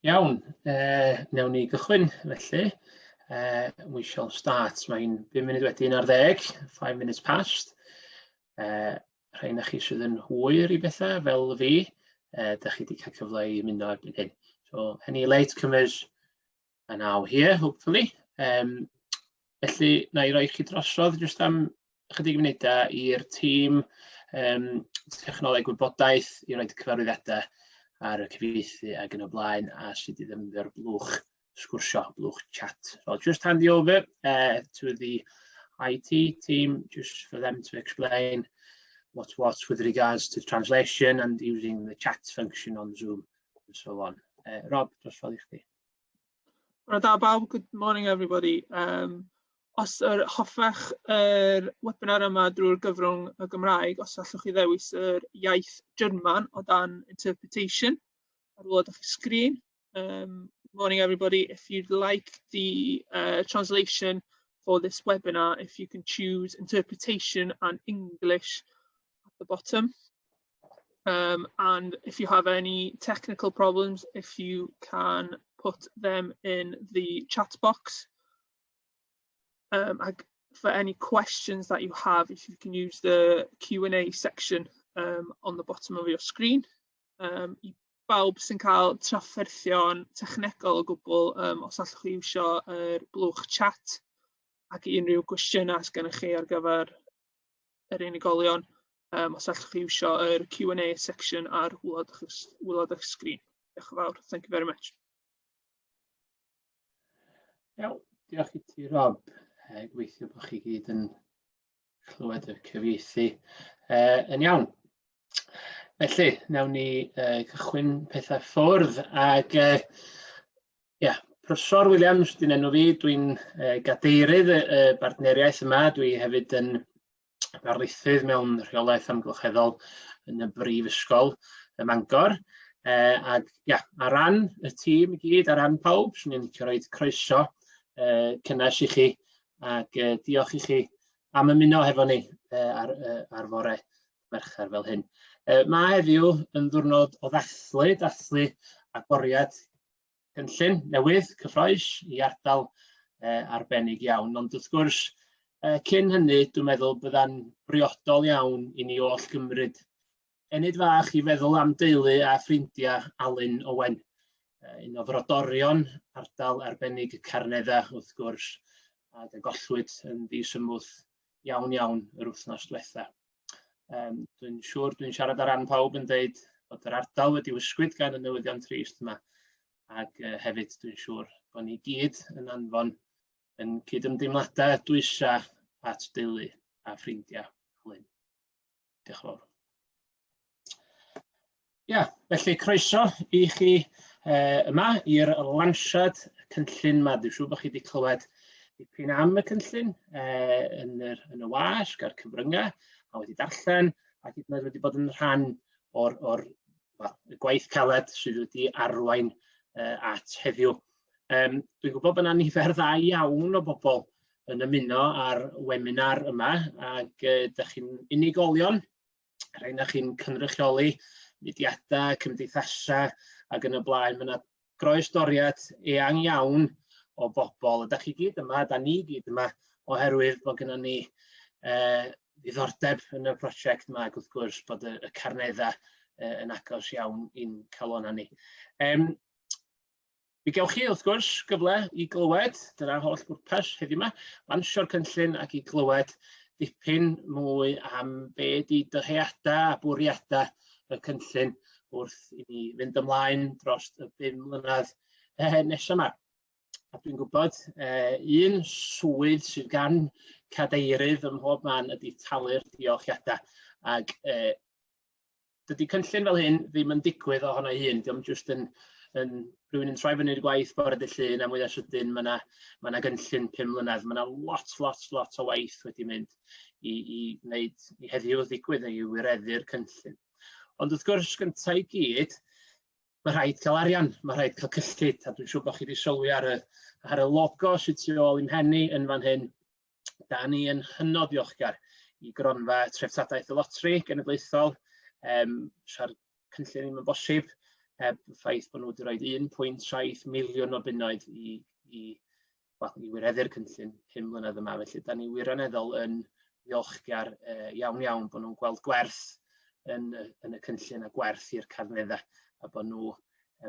Iawn, newn ni gychwyn felly. We shall start. Mae'n 5 munud wedi 11, 5 minutes past. Rhain chi sydd yn hwyr I bethau fel fi, da chi wedi cael cyfle I ymuno erbyn hyn. So, any latecomers are now here, hopefully. Felly, na I roi chi drosodd jyst am ychydig munudau i'r tîm technoleg wybodaeth I roed cyfarwyddiadau ar y cyfieithu ac yn y blaen a sydd I ddefnyddio'r blwch sgwrsio, blwch chat. So I'll just hand you over to the IT team just for them to explain what's what with regards to translation and using the chat function on Zoom and so on. Rob, just for chdi. Good morning, everybody. Os hoffech webinar yma drwy'r gyfrwng y Gymraeg, os allwch chi ddewis yr iaith German o dan interpretation ar ôl ydych sgrin. Good morning, everybody. If you'd like the translation for this webinar, if you can choose interpretation and English at the bottom. And if you have any technical problems, if you can put them in the chat box. For any questions that you have, if you can use the Q&A section on the bottom of your screen. I bawb sy'n cael trafferthion technegol o gwbl, os allwch chi iwsio yr blwch chat ac I unrhyw gwestiynau sy gennych chi ar gyfer yr unigolion, os allwch chi iwsio yr Q&A section ar wylod eich sgrin. Diolch yn fawr. Thank you very much. Iawn, diolch I ti, Rob. Gobeithio bod chi gyd yn clywed y cyfieithu yn iawn. Felly, nawn ni cychwyn pethau ffwrdd ag Professor Williams dwi'n enw fi, dwi'n gadeirydd y partneriaeth yma, dwi hefyd yn ddarlithydd mewn rheolaeth amgylcheddol yn y Brifysgol ym Mangor. Ar ran y tîm I gyd, ar ran pawb, swn i'n licio roed croeso cynnes I chi ac diolch I chi am ymuno hefo ni ar fore Mercher fel hyn. Mae heddiw yn ddiwrnod o ddathlu agoriad cynllun newydd cyffroes I ardal arbennig iawn. Ond wrth gwrs, cyn hynny, dwi'n meddwl bydda'n briodol iawn I ni oll gymryd enid fach I feddwl am deulu a ffrindiau Alun Owen. Un o frodorion ardal arbennig y Carneddau wrth gwrs, ac y gollwyd yn ddisymwth iawn yr wythnos diwetha. Dwi'n siŵr dwi'n siarad ar ran pawb yn dweud bod yr ardal wedi wisgwyd gan y newyddion trist yma, ac hefyd dwi'n siŵr bod ni gyd yn anfon yn cydymdeimladau dwysa at deulu a ffrindiau Alun. Diolch yn fawr. Felly croeso I chi yma i'r Lansiad cynllun yma. Dwi'n siŵr bod chi wedi clywed dipyn am y cynllun yn y wasg a'r cyfryngau a wedi darllen ac hyd yn oed wedi bod yn rhan o'r gwaith caled sydd wedi arwain at heddiw. Dwi'n gwybod bod yna nifer dda iawn o bobl yn ymuno ar webinar yma ac ydych chi'n unigolion, rhain chi'n cynrychioli mudiadau, cymdeithasau ac yn y blaen. Mae yna groesdoriad eang iawn o bobl. Ydych chi gyd yma, da ni gyd yma, oherwydd bod gennym ni ddiddordeb yn y prosiect yma, wrth gwrs bod y Carneddau yn agos iawn i'n calonna ni. Mi gewch chi, wrth gwrs, gyfle I glywed, dyna'r holl bwrpas heddiw yma, lansio'r cynllun ac I glywed dipyn mwy am be di dyheadau a bwriadau y cynllun wrth I ni fynd ymlaen dros y 5 mlynedd nesaf yma. A dwi'n gwybod, un swydd sydd gan cadeirydd ym mhob man ydy talu'r diolchiadau. Ac dydy cynllun fel hyn ddim yn digwydd ohono hun. Diolch jyst yn rhywun yn troi fyny'r gwaith bore dydd Llun a mwy o sydyn mae yna gynllun 5 mlynedd. Mae yna lot o waith wedi mynd I wneud I heddiw ddigwydd I wireddu'r cynllun. Ond wrth gwrs gyntaf I gyd, mae rhaid cael arian, mae rhaid cael cyllid, a dwi'n siŵr bod chi wedi sylwi ar y logo sydd tu ôl I'm henni yn fan hyn. Da ni yn hynod ddiolchgar I gronfa treftadaeth y lotri genedlaethol. Sa'r cynllun ddim yn bosib heb y ffaith bod nhw wedi rhoi 1.7 miliwn o bunnoedd i wireddu'r cynllun 5 mlynedd yma. Felly, da ni wirioneddol yn ddiolchgar iawn bod nhw'n gweld gwerth yn y cynllun a gwerth i'r Carneddau, a bod nhw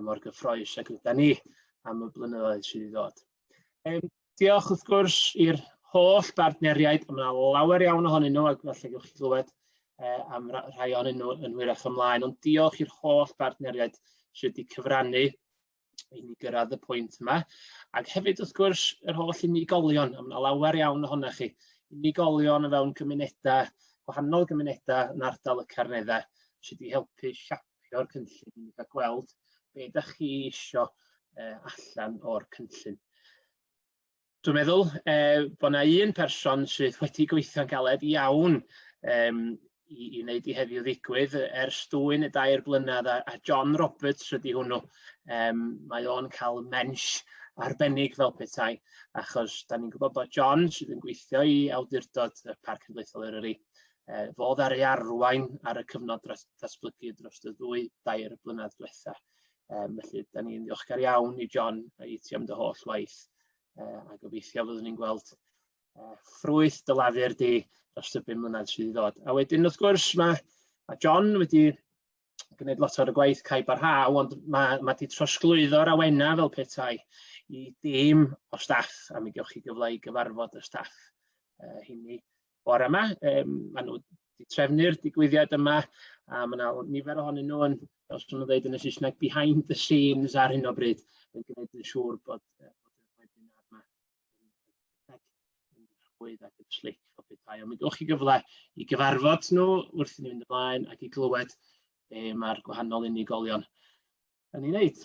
mor gyffrous ag gyda ni am y blynyddoedd sydd i ddod. Diolch wrth gwrs i'r holl bartneriaid, mae yna lawer iawn ohonyn nhw, ac falle gewch chi glywed am rhai ohonyn nhw yn hwyrach ymlaen, ond diolch i'r holl bartneriaid sydd wedi cyfrannu i ni gyrraedd y pwynt yma. Ac hefyd wrth gwrs yr holl unigolion, mae yna lawer iawn ohonoch chi, unigolion o fewn gymunedau, gwahanol gymunedau yn ardal y Carneddau, sydd wedi helpu siapio'r cynllun i gael gweld be ydych chi eisiau allan o'r cynllun. Dwi'n meddwl bod yna un person sydd wedi gweithio'n galed iawn i wneud i heddiw ddigwydd ers 2 neu 3 blynedd, a John Roberts ydy hwnnw. Mae o'n cael mensh arbennig fel petai, achos da ni'n gwybod bod John sydd yn gweithio i awdurdod y Parc Cenedlaethol Eryri fodd ar ei arwain ar y cyfnod datblygu dros y 2-3 blynedd diwethaf. Felly, da ni'n ddiolchgar iawn i John i ti am dy holl waith, a gobeithio fyddwn ni'n gweld ffrwyth dy lafur di dros y 5 mlynedd sydd i ddod. A wedyn, wrth gwrs, mae John wedi gwneud lot o'r gwaith caib ar haw, ond mae wedi trosglwyddo'r awena fel petai i dîm o staff, a mi gewch chi gyfle i gyfarfod y staff hynny bore yma. Maen nhw wedi trefnu'r digwyddiad yma, a mae yna nifer ohonyn nhw yn, os nhw'n dweud yn y Saesneg, behind the scenes ar hyn o bryd, yn gwneud yn siŵr bod y webinar yma yn rhwydd ac yn slic o bethau. Mi gewch chi gyfle i gyfarfod nhw wrth i ni fynd ymlaen ac i glywed be mae'r gwahanol unigolion yn ei wneud.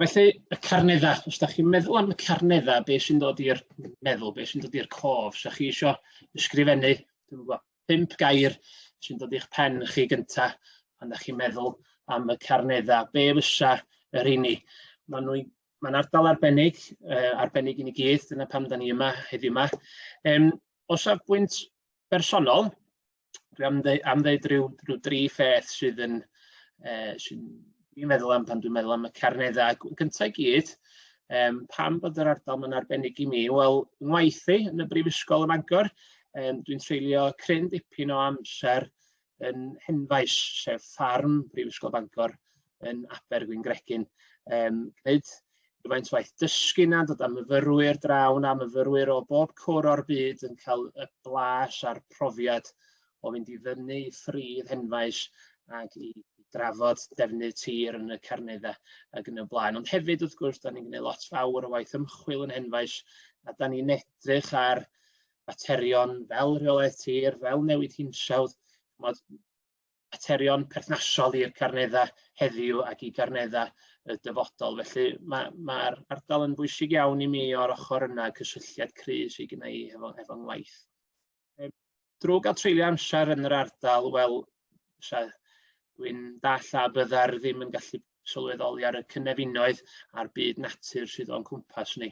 Felly, y Carneddau. Os ydych chi'n meddwl am y Carneddau, be sy'n dod i'r meddwl, be sy'n dod i'r cof? Os ydych chi eisiau ysgrifennu, dwi'n gwybod, 5 gair sy'n dod i'ch pen chi gyntaf pan ydych chi'n meddwl am y Carneddau. Be fysa yr un ni? Mae'n ardal arbennig i ni gyd, dyna pam da ni yma heddiw yma. O safbwynt bersonol, dwi am ddeud rhyw 3 pheth sydd yn dwi'n meddwl am pan dwi'n meddwl am y Carneddau. Gyntaf i gyd, pam bod yr ardal yn arbennig i mi? Wel, ngwaith i yn y Brifysgol ym Mangor, dwi'n treulio cryn dipyn o amser yn Henfaes, sef ffarm Brifysgol Bangor yn Abergwyngregyn. Gwneud rhywfaint waith dysgu na, dod am myfyrwyr draw na, myfyrwyr o bob cwr o'r byd yn cael y blas a'r profiad o fynd i fyny i ffridd Henfaes ac i drafod defnydd tir yn y Carneddau ac yn y blaen. Ond hefyd, wrth gwrs, da ni'n gwneud lot fawr o waith ymchwil yn Henfaes, a da ni'n edrych ar materion fel rheolaeth tir, fel newid hinsawdd, materion perthnasol i'r Carneddau heddiw ac i Carneddau y dyfodol. Felly mae'r ardal yn bwysig iawn i mi o'r ochr yna, cysylltiad cry sy'n gwneud efo ngwaith. Drwy gael treulio amser yn yr ardal, wel, dwi'n dall a byddar ddim yn gallu sylweddoli ar y cynefinoedd a'r byd natur sydd o'n cwmpas ni.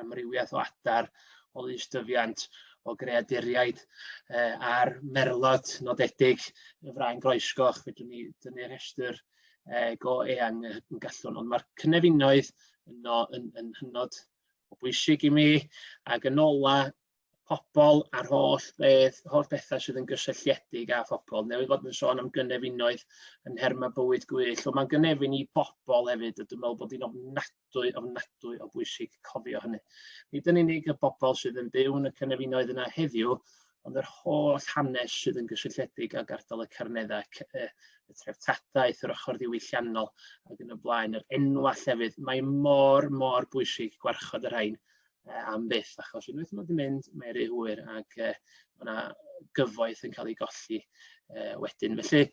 Amrywiaeth o adar, o lystyfiant, o greaduriaid, a'r merlod nodedig, y fraen groesgoch, fedrwn ni dynnu rhestr go eang yn gallwn. Ond mae'r cynefinoedd yn hynod o bwysig i mi, ac yn ola pobl a'r holl bethau sydd yn gysylltiedig â phobl. Newid fod yn sôn am gynefinoedd yn nhermau bywyd gwyllt, ond mae'n gynefin i bobl hefyd, a dwi'n meddwl bod hi'n ofnadwy o bwysig cofio hynny. Nid yn unig y bobl sydd yn byw yn y cynefinoedd yna heddiw, ond yr holl hanes sydd yn gysylltiedig ag ardal y Carneddau, y treftadaeth, yr ochr ddiwylliannol ac yn y blaen, yr enwau llefydd. Mae mor bwysig gwarchod yr rhain am byth, achos unwaith mae'n mynd, mae'n rhy hwyr ac mae yna gyfoeth yn cael ei golli wedyn. Felly,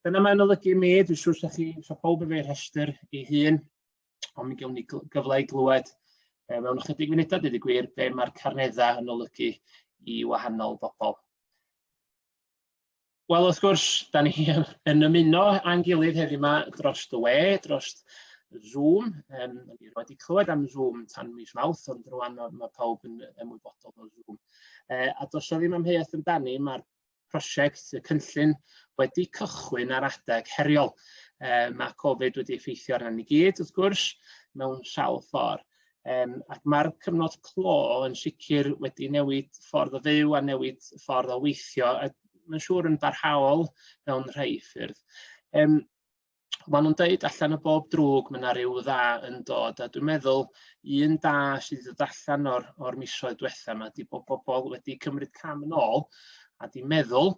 dyna mae'n olygu mi, dwi'n siŵr sa'ch chi, so pob efo'i rhestr ei hun, ond mi gewn ni gyfle i glywed mewn ychydig funudau, dweud y gwir, be mae'r Carneddau yn olygu i wahanol bobl. Wel, wrth gwrs, da ni yn ymuno a'n gilydd heddiw yma dros y we, dros Zoom. Ni wedi clywed am Zoom tan mis Mawrth, ond rwan mae pawb yn ymwybodol o Zoom. A does o ddim amheuaeth amdani, mae'r prosiect, y cynllun wedi cychwyn ar adeg heriol. Mae Covid wedi effeithio arna ni gyd, wrth gwrs, mewn sawl ffordd. Ac mae'r cyfnod clo yn sicr wedi newid ffordd o fyw a newid ffordd o weithio, a mae'n siŵr yn barhaol mewn rhai ffyrdd. Maen nhw'n dweud allan o bob drwg mae yna ryw dda yn dod, a dwi'n meddwl un da sydd wedi dod allan o'r misoedd diwetha yma ydy bod pobl wedi cymryd cam yn ôl a di meddwl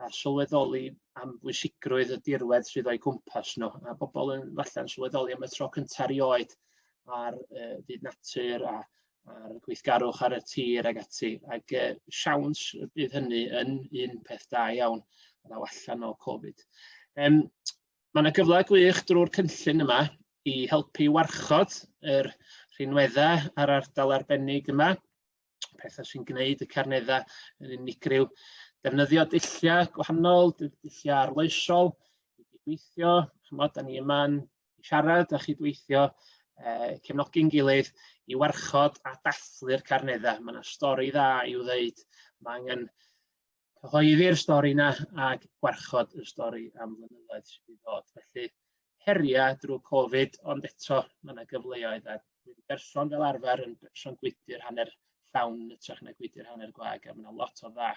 a sylweddoli am bwysigrwydd y dirwedd sydd o'i gwmpas nhw. A bobl yn falle'n sylweddoli am y tro cyntaf erioed ar byd natur a'r gweithgarwch ar y tir ag ati. Ac siawns bydd hynny yn un peth da iawn o allan o Covid. Mae yna gyfle gwych drwy'r cynllun yma i helpu warchod yr rhinweddau ar ardal arbennig yma, pethau sy'n gwneud y Carneddau yn unigryw, defnyddio dulliau gwahanol, dulliau arloesol, i gydweithio, chymod, da ni yma'n siarad a chydweithio, cefnogi'n gilydd i warchod a dathlu'r Carneddau. Mae yna stori dda i'w ddeud, mae angen cyhoeddi'r stori yna ac gwarchod y stori am flynyddoedd sydd wedi dod. Felly heriau drwy Covid, ond eto mae yna gyfleoedd a dwi'n berson fel arfer yn berson gwydr hanner llawn yn ytrach na gwydr hanner gwag, a mae yna lot o dda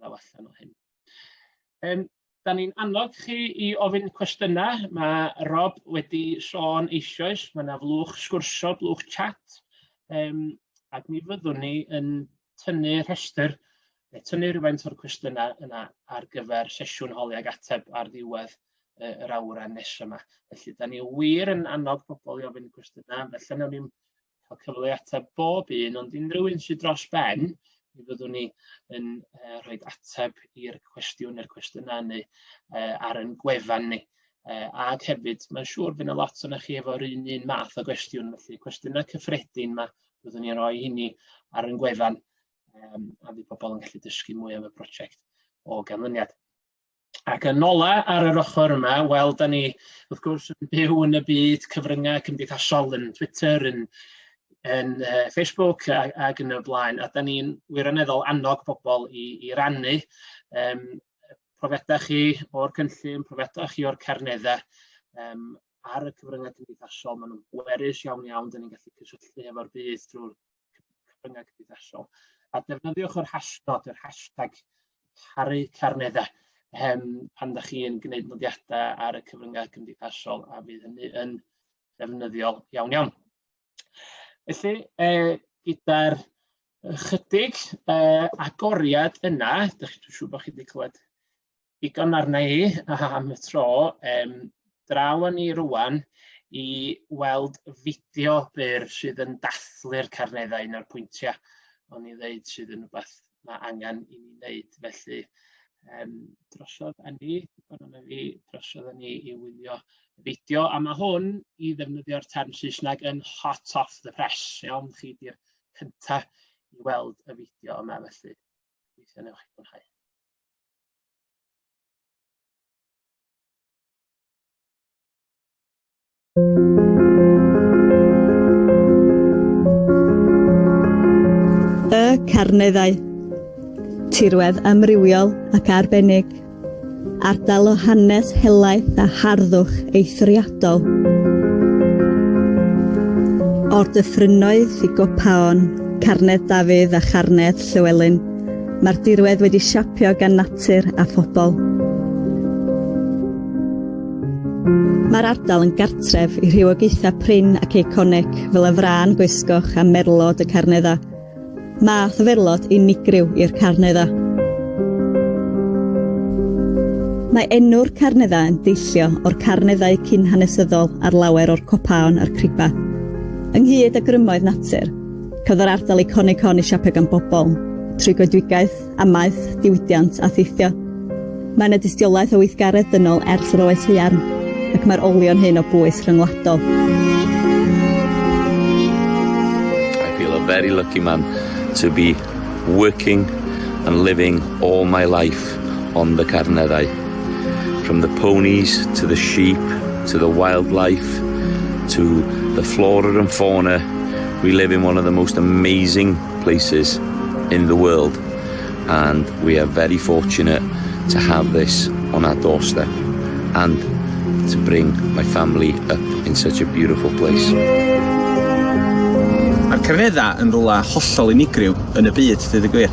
allan o hyn. Da ni'n annog chi i ofyn cwestiynau. Mae Rob wedi sôn eisoes, mae yna flwch sgwrsio, blwch chat, ac mi fyddwn ni yn tynnu rhestr, tynnu rhywfaint o'r cwestiynau yna ar gyfer sesiwn holi ag ateb ar ddiwedd yr awran nesaf yma. Felly, da ni wir yn annog pobl i ofyn cwestiynau, felly nawn ni'n cael cyfle i ateb bob un, ond unrhyw un sydd dros ben, mi fyddwn ni yn rhoi ateb i'r cwestiwn neu'r cwestiynau ni ar yn gwefan ni. Ac hefyd, mae'n siŵr fydd yna lot o'na chi efo'r un math o gwestiwn, felly cwestiynau cyffredin yma fyddwn ni'n rhoi hynny ar yn gwefan, a fydd pobl yn gallu dysgu mwy am y prosiect o ganlyniad. Ac yn ola ar yr ochr yma, wel, da ni, wrth gwrs, yn byw yn y byd cyfryngau cymdeithasol yn Twitter, yn Facebook ac yn y blaen, a da ni'n wirioneddol annog pobl i rannu profiadau chi o'r cynllun, profiadau chi o'r Carneddau ar y cyfryngau cymdeithasol. Maen nhw'n bwerus iawn, da ni'n gallu cysylltu efo'r byd drwy'r cyfryngau cymdeithasol. A defnyddiwch yr hashtag Caru Carneddau pan da chi yn gwneud nodiadau ar y cyfryngau cymdeithasol, a fydd hynny yn defnyddiol iawn. Felly, gyda'r chydig agoriad yna, dwi'n siŵr bod chi wedi clywed digon arna i am y tro, draw ni rwan i weld fideo byr sydd yn dathlu'r Carneddau, un o'r pwyntiau o'n i ddeud sydd yn rhywbeth mae angen i ni wneud. Felly, drosodd ni i wylio y fideo, a mae hwn i ddefnyddio'r term Saesneg yn hot off the press. Iawn, chi di'r cyntaf i weld y fideo yma, felly weithio newch chi mwynhau. Y Carneddau, tirwedd amrywiol ac arbennig, ardal o hanes helaeth a harddwch eithriadol. O'r dyffrynoedd i Gopaon, Carnedd Dafydd a Charnedd Llywelyn, mae'r dirwedd wedi siapio gan natur a phobl. Mae'r ardal yn gartref i rhywogaethau prin ac eiconig fel y frân gwisgoch a merlod y Carneddau, math o ferlod unigryw i'r Carneddau. Mae enw'r Carneddau yn deillio o'r Carneddau cyn-hanesyddol ar lawer o'r Copaon a'r Criba. Ynghyd â grymoedd natur, cafodd yr ardal iconig hon ei siapio gan bobl, trwy goedwigaeth, amaeth, diwydiant a theithio. Mae yna dystiolaeth o weithgaredd dynol ers yr oes haearn, ac mae'r olion hyn o bwys rhyngwladol. I feel a very lucky man to be working and living all my life on the Carneddau. From the ponies to the sheep to the wildlife to the flora and fauna, we live in one of the most amazing places in the world, and we are very fortunate to have this on our doorstep. And to bring my family up in such a beautiful place. Mae'r Carneddau yn rwla hollol unigryw yn y byd, dweud y gwir.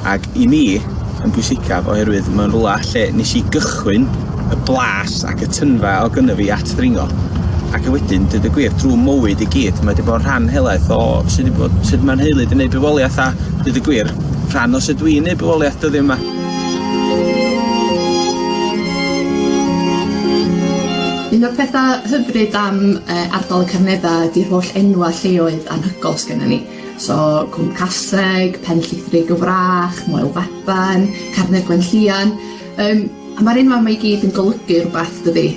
Ac I ni, yn bwysicaf oherwydd mae'n rwla lle nes I gychwyn y blas ac y tynfa o gynna fi at ddringo. Ac wedyn, dweud y gwir, drwy mywyd I gyd, mae wedi bod rhan helaeth o sut mae'n heulu wedi gwneud bywoliaeth a, dweud y gwir, rhan o sut dwi'n gwneud bywoliaeth dyddiau yma. Un o'r pethau hyfryd am ardal y Carneddau ydy'r holl enwau lleoedd anhygol sgynnon ni. So, Cwm Caseg, Pen Llithrig y Wrach, Moel Faban, Carnedd Gwenllian. A mae'r enwau yma I gyd yn golygu rhywbeth, dydi.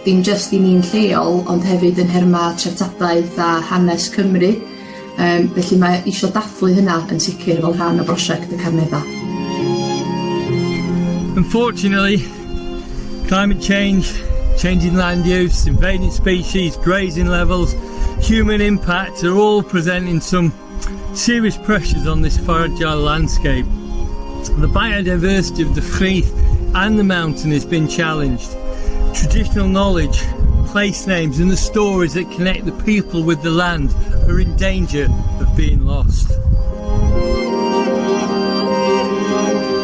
Dim jyst I ni'n lleol, ond hefyd yn herma treftadaeth a hanes Cymru. Felly mae eisiau dathlu hynna yn sicr fel rhan o brosiect y Carneddau. Unfortunately, climate change, changing land use, invading species, grazing levels, human impacts are all presenting some serious pressures on this fragile landscape. The biodiversity of the Frith and the mountain has been challenged. Traditional knowledge, place names and the stories that connect the people with the land are in danger of being lost.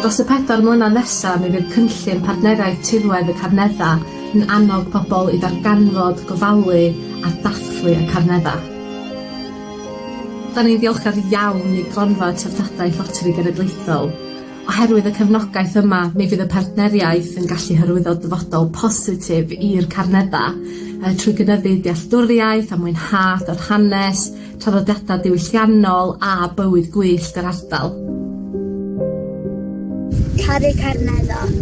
Dros y 4 mlynedd nesaf, mi fydd cynllun Partneriaeth Tirwedd y Carneddau yn annog pobl I ddarganfod, gofalu a dathlu y Carneddau. Da ni'n ddiolchgar iawn I gronfa treftadaeth loteri genedlaethol. Oherwydd y cefnogaeth yma, mi fydd y partneriaeth yn gallu hyrwyddo dyfodol positif i'r Carneddau trwy gynyddu dealltwriaeth a mwynhad o'r hanes, traddodiadau diwylliannol a bywyd gwyllt yr ardal. Caru Carneddau.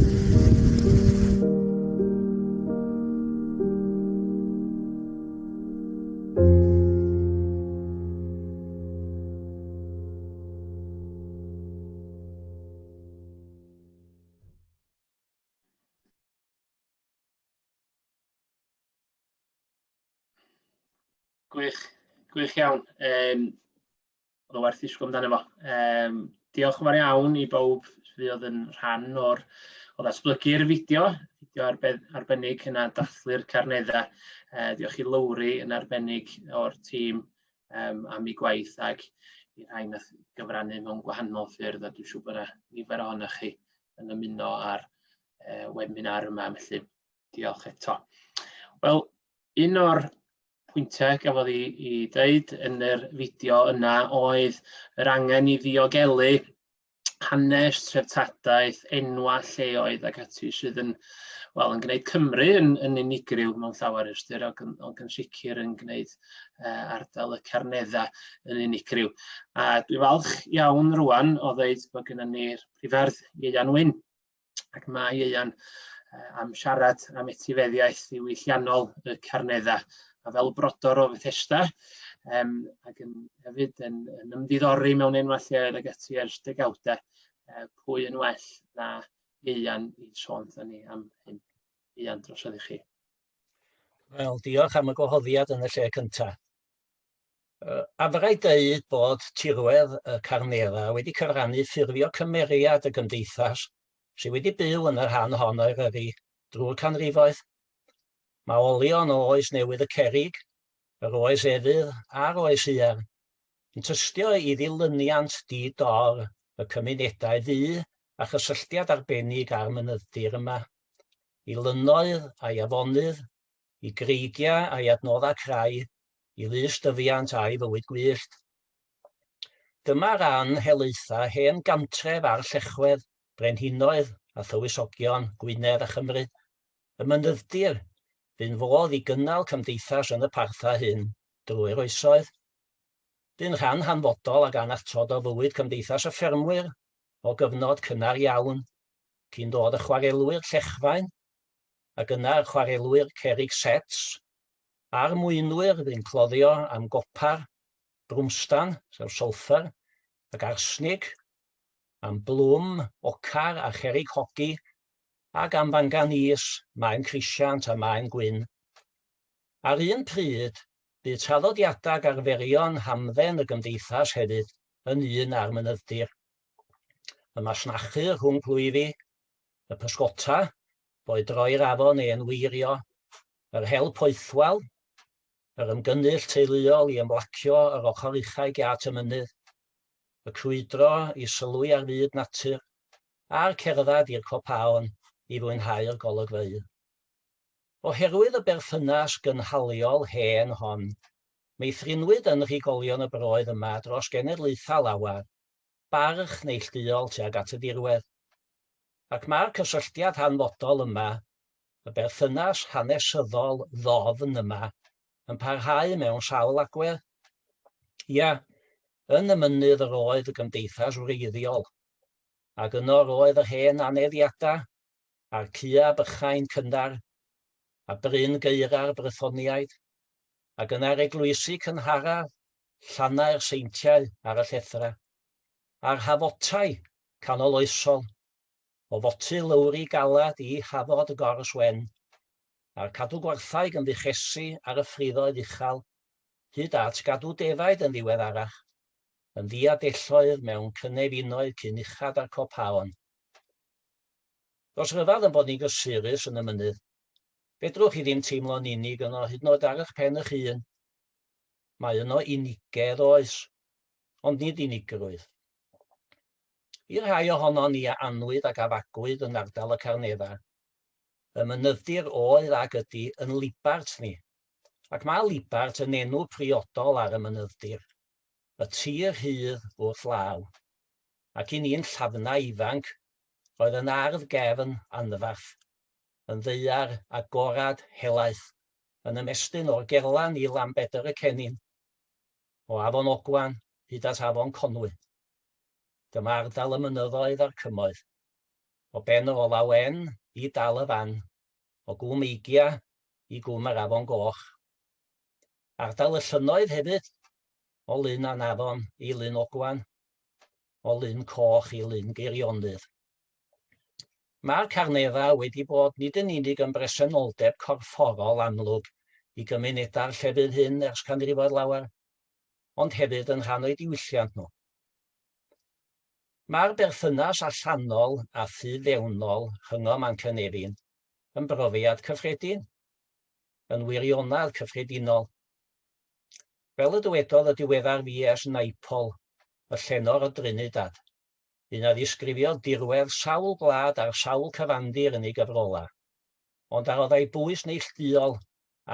Gwych iawn. Oedd o werth I sgwm amdano fo. Diolch yn fawr iawn I bawb sydd yn rhan o ddatblygu'r fideo arbennig yna dathlu'r Carneddau. Diolch I Lowri yn arbennig o'r tîm am ei gwaith ac I rhain nath gyfrannu mewn gwahanol ffyrdd a dwi'n siŵr bod yna nifer ohonoch chi yn ymuno ar webinar yma, felly diolch eto. Wel, un o'r pwyntiau gafodd I dweud yn yr fideo yna oedd yr angen I ddiogelu hanes, treftadaeth, enwau lleoedd ac ati sydd yn gwneud Cymru yn unigryw mewn llawer ystyr ac yn sicr yn gwneud ardal y Carneddau yn unigryw. A dwi'n falch iawn rwan o ddeud bod gennym ni'r prifardd Ieuan Wyn ac mae Ieuan am siarad am etifeddiaeth diwylliannol y Carneddau. A fel brodor o Fethesda, ac hefyd yn ymddiddori mewn enwau lleoedd ag ati ers degawdau, pwy yn well na Ieuan I sôn ni am hyn. Ieuan, drosodd I chi. Wel, diolch am y gwahoddiad yn y lle cyntaf. A fyddai dweud bod tirwedd y Carneddau wedi cyfrannu ffurfio cymeriad y gymdeithas sydd wedi byw yn yr rhan hon o'r Eryri drwy'r canrifoedd. Mae olion o oes newydd y cerrig, yr oes efydd a'r oes iar yn tystio I ddilyniant di-dor y cymunedau ddu a chysylltiad arbennig a'r mynyddir yma, I lynnoedd a'i afonydd, I greigiau a'i adnoddau crau, I lys-dyfiant a'i fywyd gwyllt. Dyma ran helaetha hen gantref ar llechwedd, brenhinoedd a thywysogion Gwynedd a Chymru. Y mynyddir Bu'n fodd I gynnal cymdeithas yn y partha hyn drwy'r oesoedd. Bu'n rhan hanfodol ag anatod o fywyd cymdeithas y ffermwyr o gyfnod cynnar iawn, cyn dod y chwarelwyr llechfain, ac yna'r chwarelwyr cerrig sets, a'r mwynwyr bu'n cloddio am gopar, brwmstan, sef solffer, ac arsnig, am blwm, ocar a cherrig hogi, ac am fanganís, maen crisiant a maen gwyn. Ar un pryd, bu traddodiadau arferion hamdden y gymdeithas hefyd yn un ar mynyddir. Y masnachu rhwng plwyfi, y pysgota, boed droi'r afon neu'n wirio, Yr hel poethwal, yr ymgynnull teuluol i ymlacio yr ochr uchau giat y mynydd, y crwydro i sylwi ar fyd natur, a'r cerdded i'r copaon i fwynhau'r golygfeydd. Oherwydd y berthynas gynhaliol hen hon, meithrinwyd yn rhigolion y broedd yma dros genedlaethol lawer, barch neilltuol tuag at y dirwedd. Ac mae'r cysylltiad hanfodol yma, y berthynas hanesyddol ddofn yma, yn parhau mewn sawl agwedd. Ia, yn y mynydd yr oedd y gymdeithas wreiddiol, ac yno roedd yr hen aneddiadau, a'r cua bychain cynnar, a bryn geira'r Brythoniaid, ac yna'r eglwysi cynharaf, llannau'r seintiau ar y llethra, a'r hafotau canoloesol, o foti lywri galad i hafod y gorswen, a'r cadw gwarthau gymddichesu ar y ffriddoedd uchal, hyd at gadw defaid yn ddiweddarach, yn ddiadelloedd mewn cynefinoedd cyn uchad ar copaon. Os rhyfedd yn bod ni'n gysurus yn y mynydd, fedrwch chi ddim teimlo'n unig yno hyd yn oed ar eich pen eich hun. Mae yno unigedd oes, ond nid unigrwydd. I rhai ohono ni a anwyd ac afagwyd yn ardal y Carneddau, y mynyddir oedd ag ydy yn Libart ni, ac mae Libart yn enw priodol ar y mynyddir, y tir hydd wrth law, ac i ni'n llafna ifanc, roedd yn ardd gefn anfarth, yn ddeiar agorad helaeth, yn ymestyn o'r gerlan i Lambedr y Cennin, o Afon Ogwan hyd at Afon Conwy. Dyma ardal y mynyddoedd a'r cymoedd, o ben yr Olawen i dal y fan, o Gwm Eigia i Gwm yr Afon Goch. Ardal y llynnoedd hefyd, o Lyn Anafon i Lyn Ogwan, o Lyn Coch i Lyn Geirionydd. Mae'r Carneddau wedi bod nid yn unig yn bresenoldeb corfforol amlwg i gymunedau'r llefydd hyn ers canrifoedd lawer, ond hefyd yn rhan o'i diwylliant nhw. Mae'r berthynas allanol a ffydd-fewnol rhyngo Man Cynefin yn brofiad cyffredin, yn wirionadd cyffredinol. Fel y dywedodd y diweddar V.S. Naipaul, y llenor o Drinidad, un a ddisgrifio dirwedd sawl gwlad ar sawl cyfandir yn ei gyfrola, ond arodd ei bwys neilltuol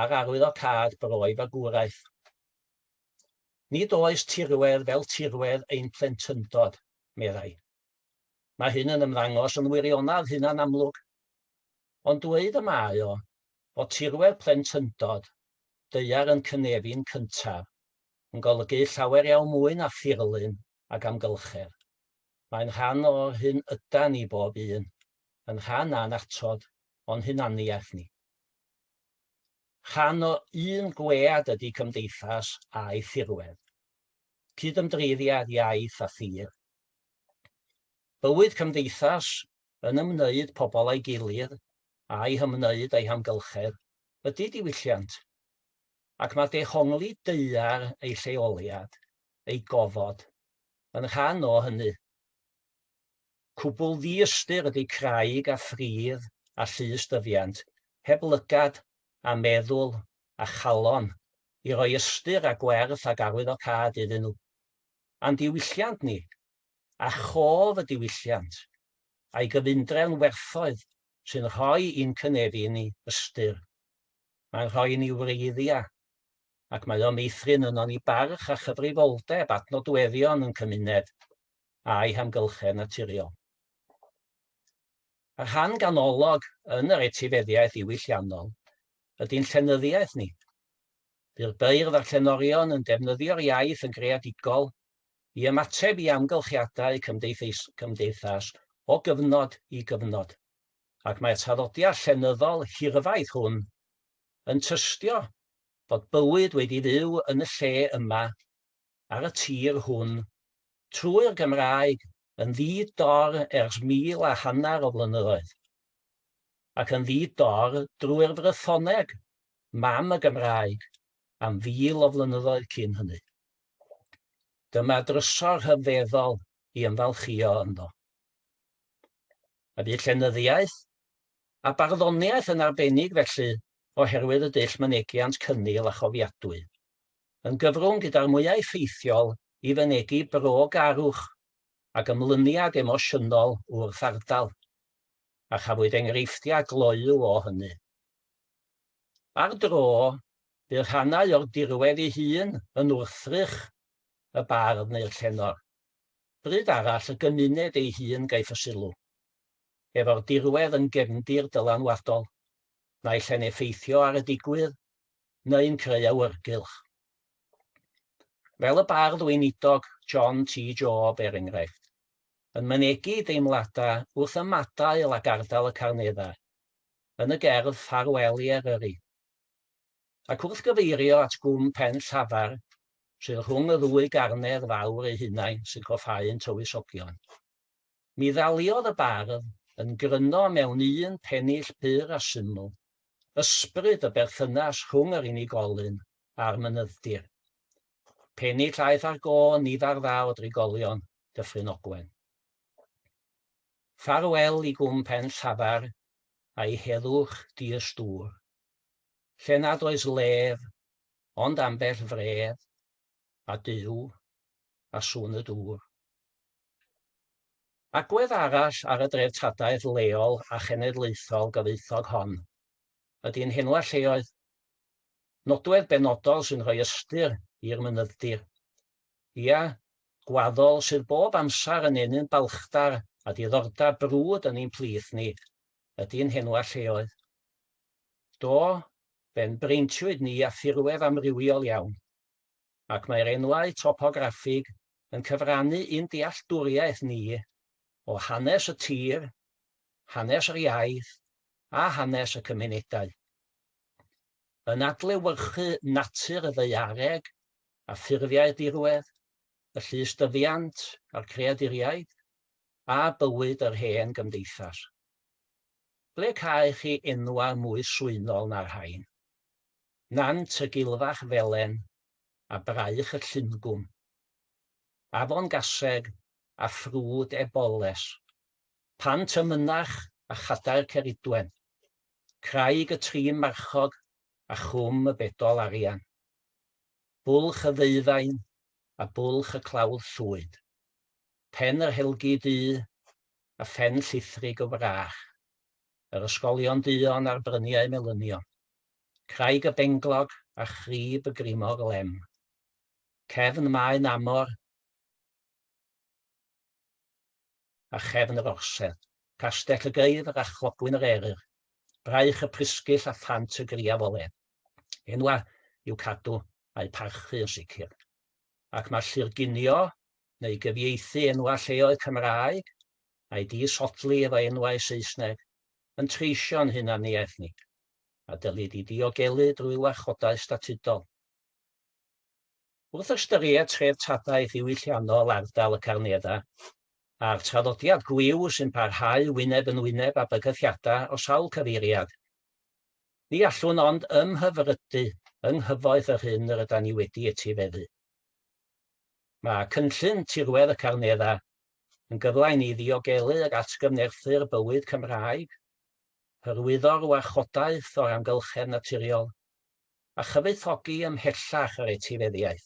ar arwyddocâd broedd a gwraeth. Nid oes tirwedd fel tirwedd ein plentyndod, meddai. Mae hyn yn ymddangos yn wirionadd hunan amlwg, ond dweud y mae o, o tirwedd plentyndod, deiar yn Cynefin cyntaf, yn golygu llawer iawn mwy na ffurlun ac amgylchedd. Mae'n rhan o'r hyn ydan ni bob un, yn rhan anatod o'n hunaniaeth ni. Rhan o un gwead ydy cymdeithas a'i thirwedd, cydymdreiddiad iaith a thir. Bywyd cymdeithas yn ymwneud pobl a'i gilydd a'i hymwneud a'i hamgylchedd ydy diwylliant, ac mae dehongli deiar ei lleoliad, ei gofod, yn rhan o hynny. Cwbl ddiystyr ydy craig a ffridd a llystyfiant, heb lygad a meddwl a chalon i roi ystyr a gwerth ag arwyddocâd iddyn nhw. A'n diwylliant ni, a chof y diwylliant, a'i gyfundrefn werthoedd sy'n rhoi i'n Cynefin ni ystyr. Mae'n rhoi ni wreiddia, ac mae o meithrin yno ni barch a chyfrifoldeb at nodweddion yn cymuned a'i hamgylchedd naturiol. Yr rhan ganolog yn yr etifeddiaeth ddiwylliannol ydy'n llenyddiaeth ni. By'r beirdd a'r llenorion yn defnyddio'r iaith yn greadigol i ymateb i amgylchiadau cymdeithas o gyfnod i gyfnod, ac mae'r traddodiad llenyddol hirfaeth hwn yn tystio bod bywyd wedi fyw yn y lle yma ar y tir hwn trwy'r Gymraeg yn ddi-dor ers 1,500 o flynyddoedd, ac yn ddi-dor drwy'r Frythoneg, mam y Gymraeg, am 1000 o flynyddoedd cyn hynny. Dyma drysor rhyfeddol i ymfalchio ynddo. Y bydd llenyddiaeth a barddoniaeth yn arbennig felly oherwydd y dull mynegiant cynnil a chofiadwy, yn gyfrwng gyda'r mwyaf effeithiol i fynegu bro garwch ac ymlyniad emosiynol wrth ardal, a chafwyd enghreifftiau gloyw o hynny. Ar dro, bydd rhannau o'r dirwedd ei hun yn wrthrych y bardd neu'r llenor. Bryd arall y gymuned ei hun gaiff y sylw, efo'r dirwedd yn gefndir dylanwadol, naill yn effeithio ar y digwydd, neu'n creu awyrgylch. Fel y bardd weinidog John T. Job, er enghraifft, yn mynegu deimladau wrth ymadael ag ardal y Carneddau, yn y gerdd Ffarwel i Eryri, ac wrth gyfeirio at gwm pen llafar, sydd rhwng y ddwy garnedd fawr eu hunain sy'n cofhau'n tywysogion. Mi ddaliodd y bardd yn gryno mewn un pennill byr a syml, ysbryd y berthynas rhwng yr unigolyn a'r mynydddir. Pennill aeth ar go nifer dda o drigolion Dyffryn Ogwen. Ffarwel i gwm pen llafar a'i heddwch diystŵr, lle nad oes lef, ond ambell fredd, a dyw, a sŵn y dŵr. Agwedd arall ar y dreftadaeth leol a chenedlaethol gyfoethog hon ydy'n henwa lleoedd, nodwedd benodol sy'n rhoi ystyr i'r mynydddir. Ia, gwaddol sydd bob amser yn enyn balchdar a diddordeb brwd yn ein plith ni, ydy'n henwa lleoedd. Do, ben breintiwyd ni a thirwedd amrywiol iawn, ac mae'r enwau topograffig yn cyfrannu un dealltwriaeth ni o hanes y tir, hanes yr iaith a hanes y cymunedau. Yn adlewyrchu natur y ddaeareg a ffurfiau dirwedd, y llysdyddiant a'r creaduriaid, a bywyd yr hen gymdeithas. Ble cae chi enwa mwy swynol na'r rhain? Nant y gilfach felen a braich y llungwm, afon gaseg a ffrwd eboles, pant y mynach a chadair Ceridwen, craig y trin marchog a chwm y bedol arian, bwlch y ddeufaen a bwlch y clawdd llwyd, pen yr helgi du a phen llithrig o frach, yr ysgolion duon a'r bryniau melynion, craig y benglog a chrib y grimog lem, cefn maen amor a chefn yr orsedd, castell y geifr a chlogwyn yr eryr, braich y prysgyll a phant y griafoledd. Enwa i'w cadw a'i parchu yn sicr. Ac mae llyrginio neu gyfieithu enwa lleoedd Cymraeg a'i disodli efo enwau Saesneg yn treisio'n hunaniaeth ni, a dylid i diogelu drwy warchodau statudol. Wrth ystyried treftadaeth ddiwylliannol ardal y Carneddau, a'r traddodiad gwiw sy'n parhau wyneb yn wyneb a bygythiadau o sawl cyfeiriad, ni allwn ond ymhyfrydu yng nghyfoeth yr hyn yr ydyn ni wedi etifeddu. Mae cynllun tirwedd y Carneddau yn gyfle i ni ddiogelu ag atgyfnerthu'r bywyd Cymraeg, hyrwyddo'r warchodaeth o'r amgylchedd naturiol, a chyfoethogi ymhellach yr etifeddiaeth,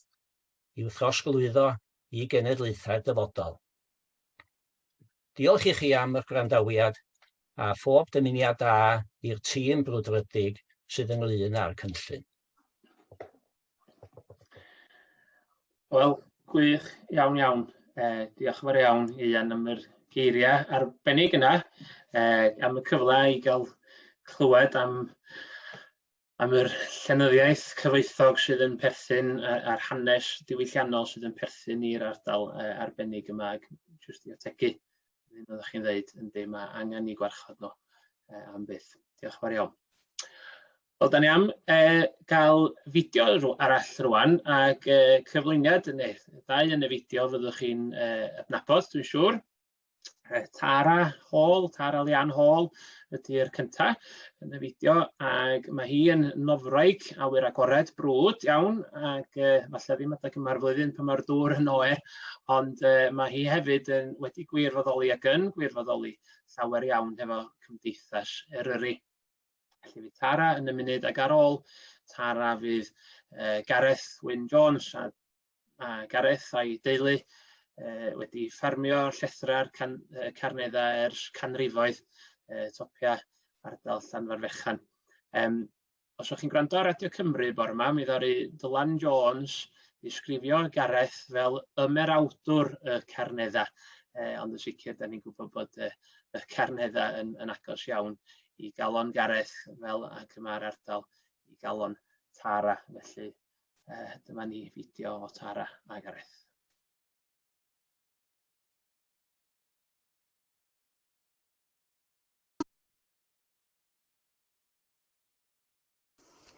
i'w throsglwyddo i genedlaethau'r dyfodol. Diolch i chi am y gwrandawiad a phob dymuniad da i'r tîm brwdfrydig sydd ynglŷn â'r cynllun. Wel, gwych iawn iawn. Diolch yn fawr iawn Ian am yr geiriau arbennig yna, am y cyfle i gael clywed am yr llenyddiaeth cyfoethog sydd yn perthyn a'r hanes diwylliannol sydd yn perthyn i'r ardal arbennig yma, jyst i ategu hyn oeddech chi'n dweud, yndi, mae angen i gwarchod nhw am byth. Diolch yn fawr iawn. Wel, da ni am gael fideo arall rwan, ac cyflwyniad, ddau yn y fideo fyddwch chi'n adnabod, dwi'n siŵr. Tara Lian Hall ydy'r cyntaf yn y fideo, ac mae hi yn nofroig awyr agored brwd iawn, ac falle ddim adeg yma'r flwyddyn pan mae'r dŵr yn oer, ond mae hi hefyd wedi gwirfoddoli ac yn gwirfoddoli llawer iawn efo cymdeithas Eryri. Felly fydd Tara yn y munud ag ar ôl Tara fydd Gareth Wyn Jones a Gareth a'i deulu wedi ffermio llethra'r Carneddau ers canrifoedd, topia ardal Llanfarfechan. Os o'ch chi'n gwrando ar Radio Cymru bore yma, mi ddaru Dylan Jones ddisgrifio Gareth fel ymerawdwr y Carneddau. Ond yn sicr, da ni'n gwybod bod y Carneddau yn agos iawn i galon Gareth fel ac yma'r ardal i galon Tara. Felly dyma ni fideo o Tara a Gareth.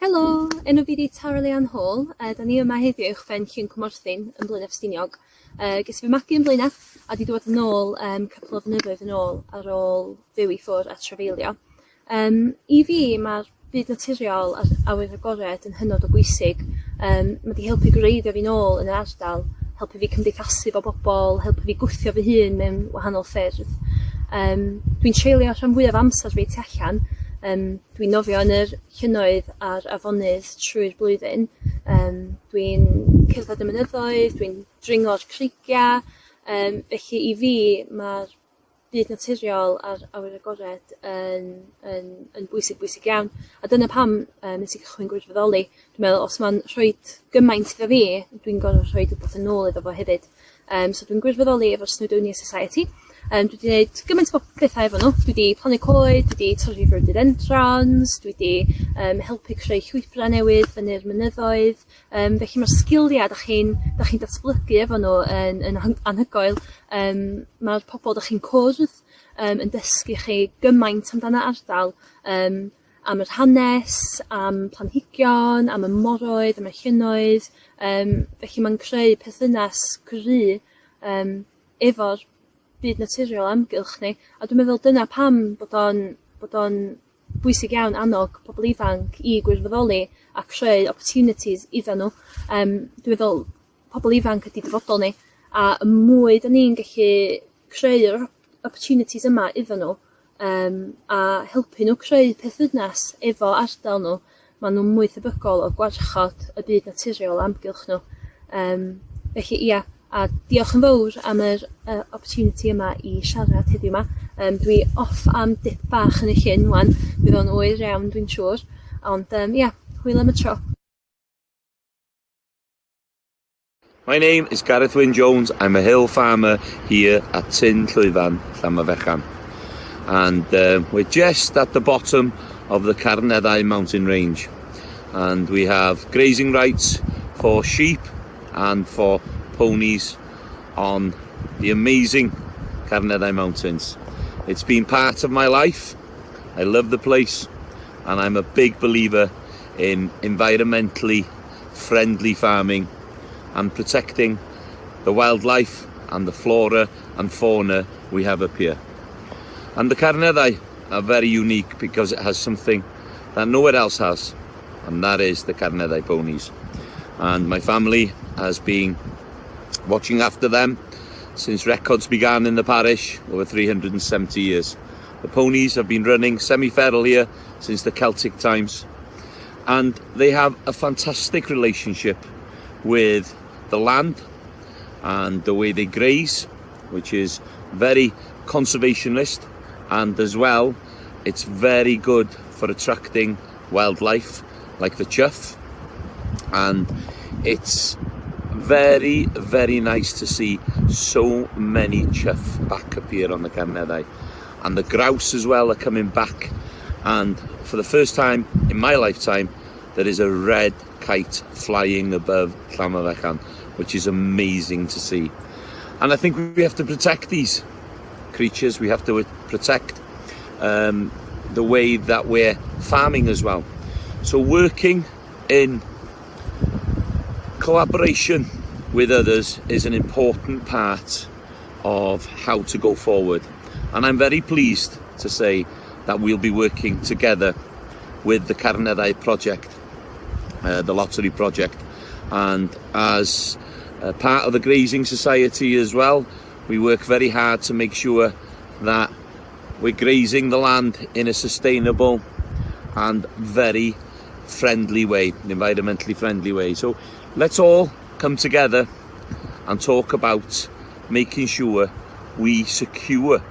Helo, enw fi di Tara Hall. Da ni yma heddiw i'ch ffen Llyn Cwmorthyn yn Blaenau Ffestiniog. Ges fi magu yn Blaenau a di dod yn ôl couple o flynyddoedd yn ôl ar ôl fyw i ffwrdd a trafeilio. I fi, mae'r byd naturiol a'r awyr agored yn hynod o bwysig. Mae wedi helpu gwreiddio fi nôl yn yr ardal, helpu fi cymdeithasu fo bobl, helpu fi gwthio fy hun mewn wahanol ffyrdd. Dwi'n treulio rhan fwyaf amser fi tu allan. Dwi'n nofio yn yr llynnoedd a'r afonydd trwy'r blwyddyn. Dwi'n cerdded y mynyddoedd, dwi'n dringo'r creigiau. Felly i fi, mae'r byd naturiol a'r awyr agored yn bwysig iawn. A dyna pam nes i cychwyn gwirfoddoli. Dwi'n meddwl, os mae'n rhoi gymaint iddo fi, dwi'n gorfod rhoi rhywbeth yn ôl iddo fo hefyd. So dwi'n gwirfoddoli efo'r Snowdonia Society. Dwi wedi gwneud gymaint o bethau efo nhw. Dwi wedi plannu coed, dwi wedi torri rhododendrons, dwi wedi helpu creu llwybrau newydd fyny'r mynyddoedd. Felly mae'r sgiliau da chi'n datblygu efo nhw yn anhygoel. Mae'r pobl da chi'n cwrdd yn dysgu chi gymaint amdano ardal, am yr hanes, am planhigion, am y moroedd, am y llynnoedd. Felly mae'n creu perthynas gry efo'r byd naturiol amgylch ni, a dwi'n meddwl dyna pam bod o'n bwysig iawn annog pobl ifanc i gwirfoddoli a creu opportunities iddyn nhw. Dwi'n meddwl pobl ifanc ydy dyfodol ni, a y mwy da ni'n gallu creu'r opportunities yma iddyn nhw a helpu nhw creu perthynas efo ardal nhw, maen nhw'n mwy tebygol o gwarchod y byd naturiol amgylch nhw. Felly ia, a diolch yn fawr am yr opportunity yma i siarad heddiw yma. Dwi off am dip bach yn y llyn wan, bydd o'n oer iawn dwi'n siŵr, ond ia, hwyl am y tro. My name is Gareth Wyn Jones. I'm a hill farmer here at Tyn Llwyfan, Llanfarfechan. And we're just at the bottom of the Carneddau mountain range. And we have grazing rights for sheep and for ponies on the amazing Carneddau Mountains. It's been part of my life. I love the place, and I'm a big believer in environmentally friendly farming and protecting the wildlife and the flora and fauna we have up here. And the Carneddau are very unique because it has something that nowhere else has, and that is the Carneddau ponies. And my family has been watching after them since records began in the parish over 370 years. The ponies have been running semi-feral here since the Celtic times, and they have a fantastic relationship with the land and the way they graze, which is very conservationist, and as well it's very good for attracting wildlife like the chough. And it's very, very nice to see so many chough back up here on the Carneddau, and the grouse as well are coming back, and for the first time in my lifetime there is a red kite flying above Llanfarfechan, which is amazing to see. And I think we have to protect these creatures. We have to protect the way that we're farming as well. So working in collaboration with others is an important part of how to go forward, and I'm very pleased to say that we'll be working together with the Partneriaeth project, the lottery project, and as part of the grazing society as well, we work very hard to make sure that we're grazing the land in a sustainable and very friendly way, environmentally friendly way. So let's all come together and talk about making sure we secure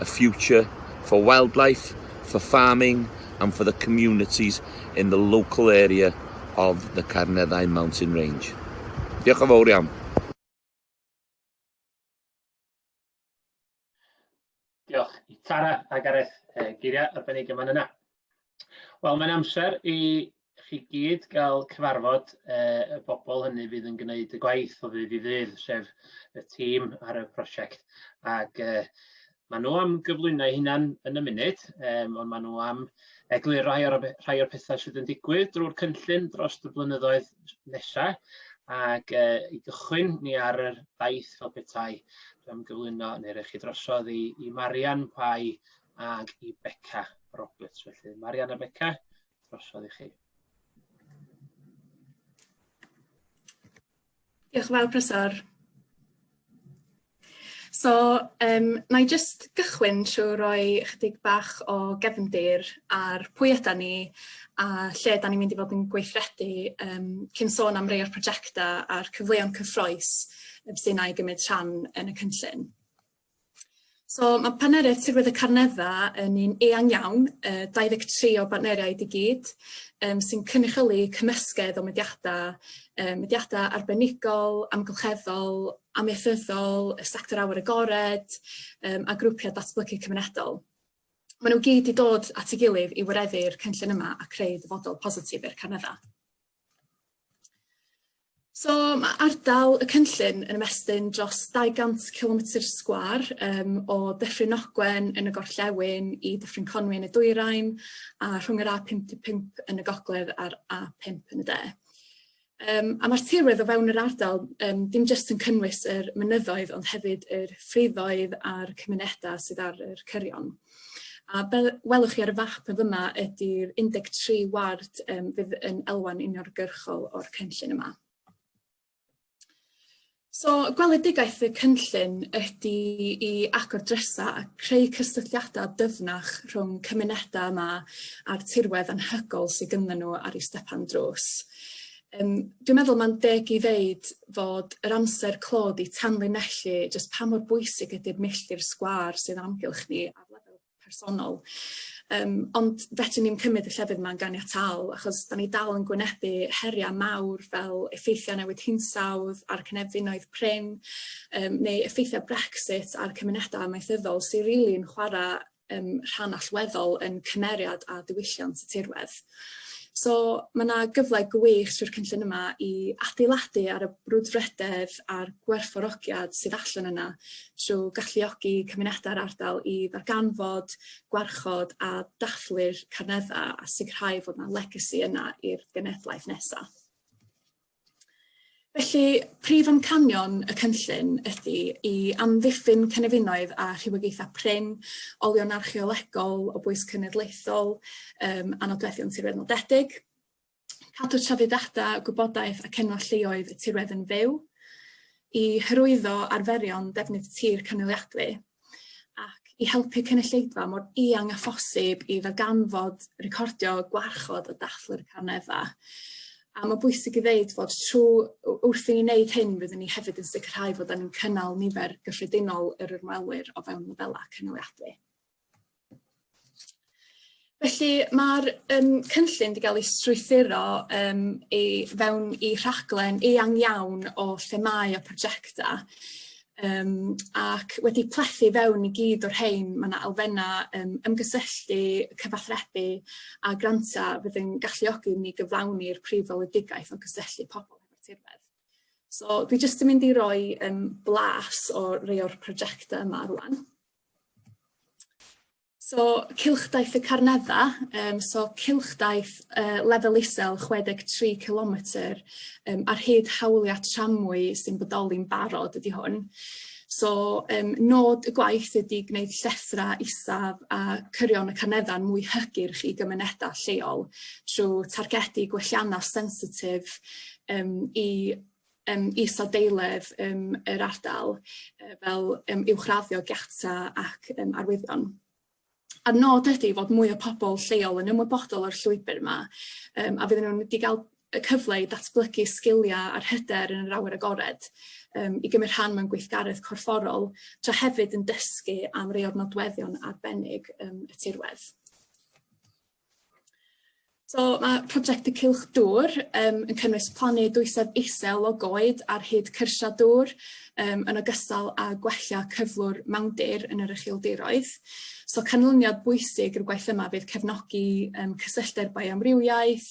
a future for wildlife, for farming, and for the communities in the local area of the Carneddau mountain range. Diolch yn fawr iawn. Diolch i Tara a Gareth, geiriau arbennig yma yna. Wel, mae'n amser i chi gyd gael cyfarfod y bobl hynny fydd yn gwneud y gwaith o ddydd i ddydd, sef y tîm ar y prosiect. Ac maen nhw am gyflwyno eu hunan yn y munud, ond maen nhw am egluro rhai o'r pethau sydd yn digwydd drwy'r cynllun dros y blynyddoedd nesaf. Ac i gychwyn ni ar yr daith fel petai, dwi'n gyflwyno neu rech chi drosodd i Marian Pai ac i Beca Roberts. Felly, Marian a Beca, drosodd i chi. Diolch yn fawr, Professor. So, na i jyst gychwyn trwy roi chydig bach o gefndir ar pwy ydyn ni a lle ydyn ni'n mynd i fod yn gweithredu cyn sôn am rei o'r prosiectau a'r cyfleon cyffroes sy'n ei gymryd rhan yn y cynllun. So, mae Partneriaeth Tirwedd y Carneddau yn un eang iawn, 23 o bartneriaid i gyd, sy'n cynrychiolu cymysgedd o mediadau arbenigol, amgylcheddol, amaethyddol, y sector awyr agored, a grwpiau datblygu cymunedol. Maen nhw gyd i dod at ei gilydd i wireddu'r cynllun yma a creu dyfodol positif i'r Carneddau. So, mae ardal y cynllun yn ymestyn dros 200 km sgwar o Dyffryn Ogwen yn y Gorllewin i Dyffryn Conwy yn y Dwyrain a rhwng yr A55 yn y Gogledd a'r A5 yn y De. A mae'r tirwedd o fewn yr ardal dim jyst yn cynnwys yr mynyddoedd ond hefyd yr ffriddoedd a'r cymunedau sydd ar yr cyrion. A welwch chi ar y fap yma ydy'r 13 ward fydd yn elwan uniongyrchol o'r cynllun yma. So, gweledigaeth y cynllun ydy i agor drysa a creu cysylltiadau dyfnach rhwng cymunedau yma a'r tirwedd anhygol sydd gynddyn nhw ar eu stepan drws. Dwi'n meddwl mae'n deg i ddeud fod yr amser clod i tanlinellu jyst pa mor bwysig ydy'r milltir sgwar sydd amgylch ni ar lefel personol. Ond fedrwn ni'n cymryd y llefydd yma'n ganiataol, achos da ni dal yn gwynebu heriau mawr fel effeithiau newid hinsawdd a'r cynefinoedd prin, neu effeithiau Brexit a'r cymunedau amaethyddol sy'n rili'n chwarae rhan allweddol yn cymeriad a diwylliant y tirwedd. So, mae yna gyfle gwych trwy'r cynllun yma i adeiladu ar y brwdfrydedd a'r gwerthfawrogiad sydd allan yna trwy galluogi cymunedau'r ardal i ddarganfod, gwarchod a dathlu'r Carneddau a sicrhau fod yna legacy yna i'r genedlaeth nesaf. Felly, prif amcanion y cynllun ydy i amddiffyn cynefinoedd a rhywogaethau prin, olion archeolegol o bwys cenedlaethol, anodweddion tirwedd nodedig, cadw trafidiadau, gwybodaeth ac enwau lleoedd y tirwedd yn fyw, i hyrwyddo arferion defnydd tir canoliadwy, ac i helpu cynulleidfa mor eang a phosib i ddarganfod, recordio, gwarchod a dathlu'r Carneddau. A mae bwysig i ddeud fod wrth i ni wneud hyn, byddwn ni hefyd yn sicrhau fod yn cynnal nifer gyffredinol yr ymwelwyr o fewn lefelau cynaliadwy. Felly mae'r cynllun wedi cael ei strwythuro fewn i rhaglen eang iawn o themau a prosiectau. Ac wedi plethu fewn i gyd o'r rhain, mae yna elfennau ymgysylltu, cyfathrebu a grantiau fydd yn galluogi ni gyflawni'r prif weledigaeth o gysylltu pobl efo'r tirwedd. So, dwi jyst yn mynd i roi blas o rei o'r prosiectau yma rwan. So, cylchdaeth y Carneddau, cylchdaeth lefel isel 63 km ar hyd hawliau tramwy sy'n bodoli'n barod ydy hwn. So, nod y gwaith ydy gwneud llethra isaf a cyrion y Carneddau'n mwy hygyrch i gymunedau lleol trwy targedu gwelliannau sensitif i isadeiledd yr ardal fel uwchraddio giata ac arwyddion. A'r nod ydy fod mwy o pobl lleol yn ymwybodol o'r llwybr yma, a fydden nhw'n wedi cael y cyfle i datblygu sgiliau a'r hyder yn yr awyr agored, i gymryd rhan mewn gweithgaredd corfforol, tra hefyd yn dysgu am rei o'r nodweddion arbennig y tirwedd. So mae prosiect y Cylch Dŵr yn cynnwys plannu dwysedd isel o goed ar hyd cyrsia dŵr yn ogystal â gwella cyflwr mewndir yn yr ucheldiroedd. So canlyniad bwysig i'r gwaith yma bydd cefnogi cysylltau'r bioamrywiaeth,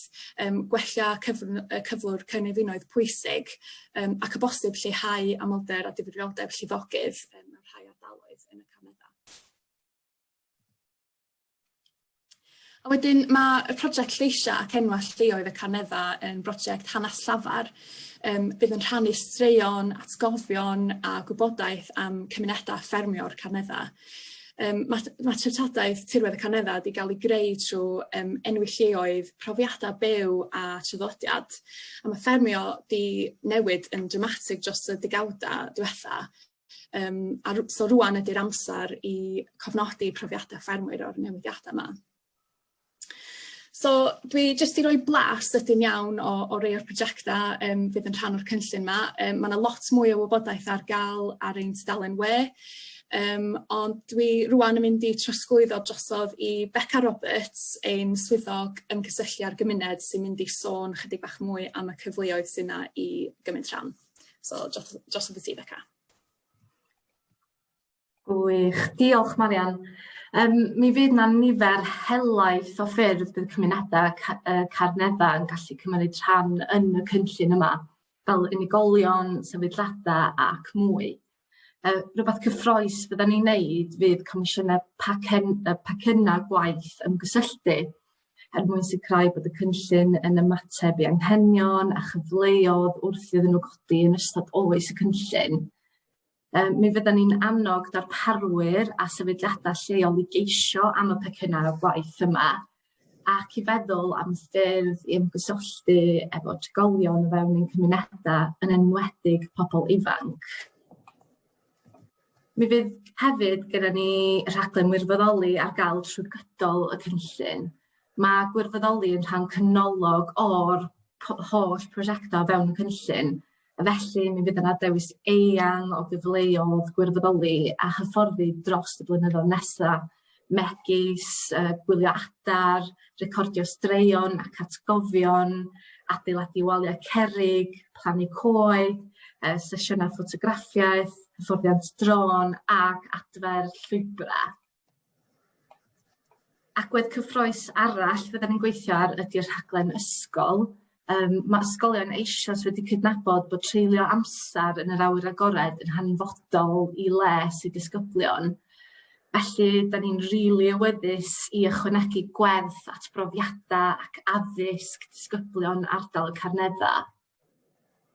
gwella cyflwr cynefinoedd pwysig, ac y bosib lleihau amlder a difrioldeb llifogydd mewn rhai ardaloedd yn y Carneddau. A wedyn mae y prosiect lleisia ac enwa lleoedd y Carneddau yn brosiect hanes llafar, bydd yn rhannu straeon, atgofion a gwybodaeth am cymunedau ffermio'r Carneddau. Mae treftadaeth Tirwedd y Carneddau wedi cael ei greu trwy enwi lleoedd, profiadau byw a traddodiad. A mae ffermio wedi newid yn dramatig dros y degawdau diwetha. So rwan ydy'r amser i cofnodi profiadau ffermwyr o'r newidiadau yma. So dwi jyst i roi blas ydyn iawn o rei o'r prosiectau fydd yn rhan o'r cynllun yma. Mae yna lot mwy o wybodaeth ar gael ar ein tudalen we. Ond dwi rwan yn mynd i trosglwyddo drosodd i Becca Roberts, ein swyddog ymgysylltu ar gymuned sy'n mynd i sôn chydig bach mwy am y cyfleoedd sy'n yna i gymryd rhan. So drosodd i ti, Becca. Gwych, diolch Marian. Mi fydd yna nifer helaeth o ffyrdd bydd cymunedau Carneddau yn gallu cymryd rhan yn y cynllun yma, fel unigolion, sefydliadau ac mwy. Rhywbeth cyffroes fydden ni'n neud fydd comisiynnau pacynau gwaith ymgysylltu mwyn sicrhau bod y cynllun yn ymateb i anghenion a chyfleoedd wrth iddyn nhw godi yn ystod oes y cynllun. Mi fydden ni'n annog darparwyr a sefydliadau lleol i geisio am y pacynau gwaith yma ac i feddwl am ffyrdd i ymgysylltu efo trigolion o fewn ein cymunedau yn enwedig pobl ifanc. Mi fydd hefyd gyda ni rhaglen wirfoddoli ar gael trwy gydol y cynllun. Mae gwirfoddoli yn rhan canolog o'r holl prosiectau o fewn y cynllun, a felly mi fydd yna dewis eang o gyfleoedd gwirfoddoli a hyfforddi dros y blynyddoedd nesaf, megis, gwylio adar, recordio straeon ac atgofion, adeiladu waliau cerrig, plannu coed, sesiynau ffotograffiaeth, hyfforddiant dron ac adfer llwybrau. Agwedd cyffroes arall fydden ni'n gweithio ar ydy'r rhaglen ysgol. Mae ysgolion eisoes wedi cydnabod bod treulio amser yn yr awyr agored yn hanfodol i les i disgyblion. Felly, da ni'n rili awyddus i ychwanegu gwerth at brofiadau ac addysg disgyblion ardal y Carneddau.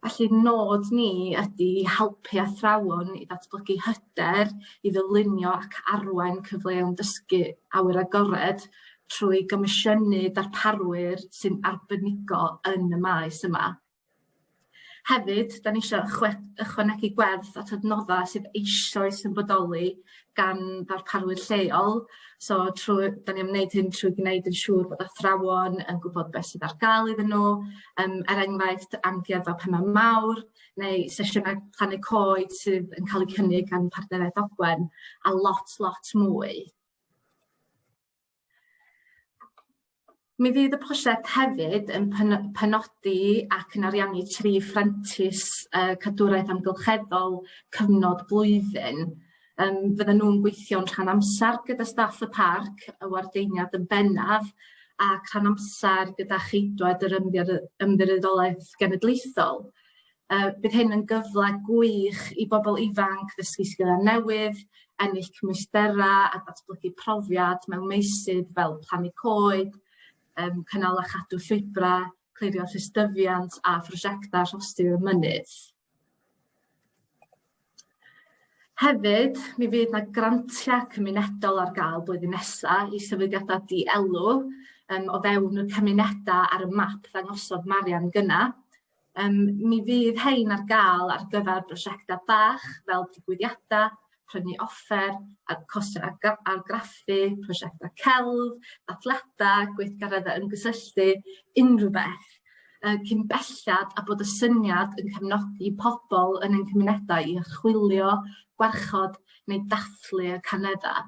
Felly nod ni ydy helpu athrawon i ddatblygu hyder i ddylunio ac arwain cyfleoedd dysgu awyr agored trwy gomisiynu darparwyr sy'n arbenigo yn y maes yma. Hefyd, da ni eisiau ychwanegu gwerth at adnoddau sydd eisoes yn bodoli gan ddarparwyr lleol. So, da ni'n wneud hyn trwy gwneud yn siŵr bod athrawon yn gwybod beth sydd ar gael iddyn nhw, enghraifft amgueddfa Pema Mawr, neu sesiynau plannu coed sydd yn cael eu cynnig gan Partneriaeth Ogwen, a lot mwy. Mi fydd y prosiect hefyd yn penodi ac yn ariannu 3 ffrentis cadwraeth amgylcheddol cyfnod blwyddyn. Fydden nhw'n gweithio'n rhan amser gyda staff y parc, y wardeiniad yn bennaf, ac rhan amser gyda cheidwad yr ymddiriedolaeth genedlaethol. Bydd hyn yn gyfle gwych i bobl ifanc ddysgu sgiliau newydd, ennill cymwysterau a datblygu profiad mewn meysydd fel plannu coed, cynnal a chadw llwybrau, clirio rhystyfiant a phrosiectau rhostir y mynydd. Hefyd, mi fydd yna grantiau cymunedol ar gael blwyddyn nesaf i sefydliadau dielw o fewn y cymunedau ar y map ddangosodd Marian gyna. Mi fydd hein ar gael ar gyfer prosiectau bach fel digwyddiadau, prynu offer, costau argraffu, prosiectau celf, athletau, gweithgareddau ymgysylltu, unrhyw beth. Cyn bellad a bod y syniad yn cefnogi pobl yn ein cymunedau i archwilio, gwarchod neu dathlu y caneddau.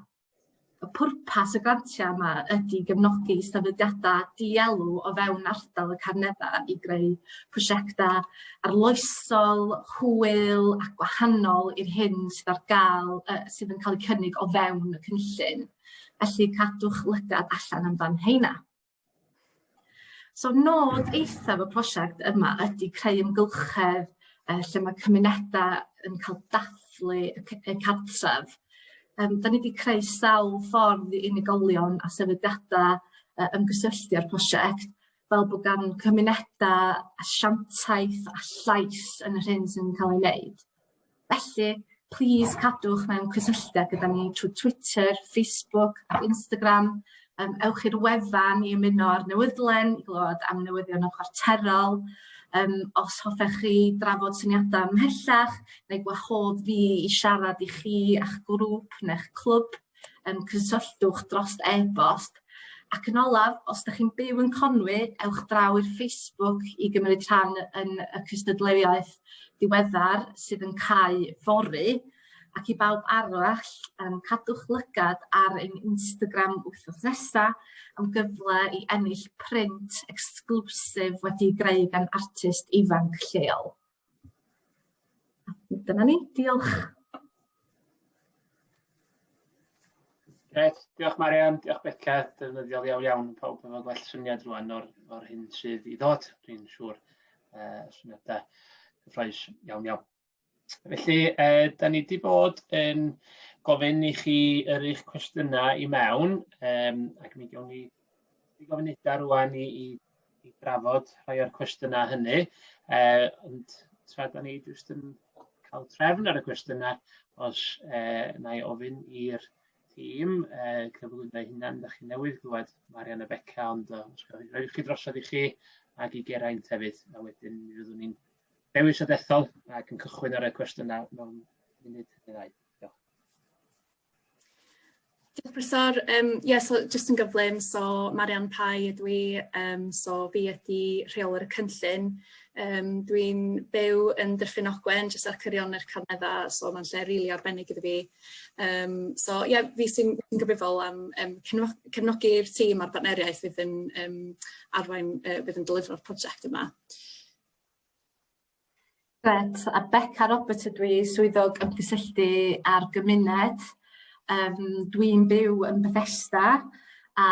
Y pwrpas y grantiau yma ydy gefnogi sefydliadau dielw o fewn ardal y Carneddau i greu prosiectau arloesol, hwyl a gwahanol i'r hyn sydd ar gael, sydd yn cael eu cynnig o fewn y cynllun. Felly cadwch lygad allan amdan heina. So nod eithaf y prosiect yma ydy creu ymgylchedd lle mae cymunedau yn cael dathlu y cartref. Da ni wedi creu sawl ffordd i unigolion a sefydliadau ymgysylltu â'r prosiect, fel bod gan cymunedau asiantaeth a llais yn yr hyn sy'n cael ei wneud. Felly, plis cadwch mewn cysylltiad gyda ni trwy Twitter, Facebook a Instagram. Ewch i'r wefan i ymuno ar newydlen, i glywed am newyddion y chwarterol. Os hoffech chi drafod syniadau ymhellach, neu gwahodd fi i siarad i chi a'ch grŵp neu'ch clwb, cysylltwch dros e-bost. Ac yn olaf, os ydych chi'n byw yn Conwy, ewch draw i'r Facebook i gymryd rhan yn y cystadleuaeth diweddar sydd yn cau fory. Ac i bawb arall, cadwch lygad ar ein Instagram wythnos nesaf am gyfle i ennill print exclusif wedi greu gan artist ifanc lleol. Dyna ni, diolch. Gret, diolch Marian, diolch Beca, defnyddiol iawn pawb efo gwell syniad rwan o'r hyn sydd i ddod, dwi'n siŵr, syniadau cyffroes iawn. Felly, da ni wedi bod yn gofyn i chi yr eich cwestiynau i mewn, ac mi gawn ni gofyn ida rwan i drafod rhai o'r cwestiynau hynny. Ond tra da ni jyst yn cael trefn ar y cwestiynau, os na i ofyn i'r tîm, cyflwyno hunan, da chi newydd glywed Marian a Beca, ond rhaid chi drosodd i chi ac i Geraint hefyd, a wedyn mi fyddwn ni'n dewis y dethol ac yn cychwyn ar y cwestiynau mewn munud neu ddau. Diolch. Diolch Brysor. So jyst yn gyflym, so Marian Pai ydw i, so fi ydi rheolwr y cynllun. Dwi'n byw yn Dyffryn Ogwen, jyst ar cyrion yr Carneddau, so mae'n lle rili arbennig iddo fi. Fi sy'n gyfrifol am cefnogi'r tîm a'r partneriaeth fydd yn arwain, fydd yn delifro'r prosiect yma. Gret, a Beca Robert ydw i, swyddog ymgysylltu ar gymuned. Dwi'n byw yn Bethesda, a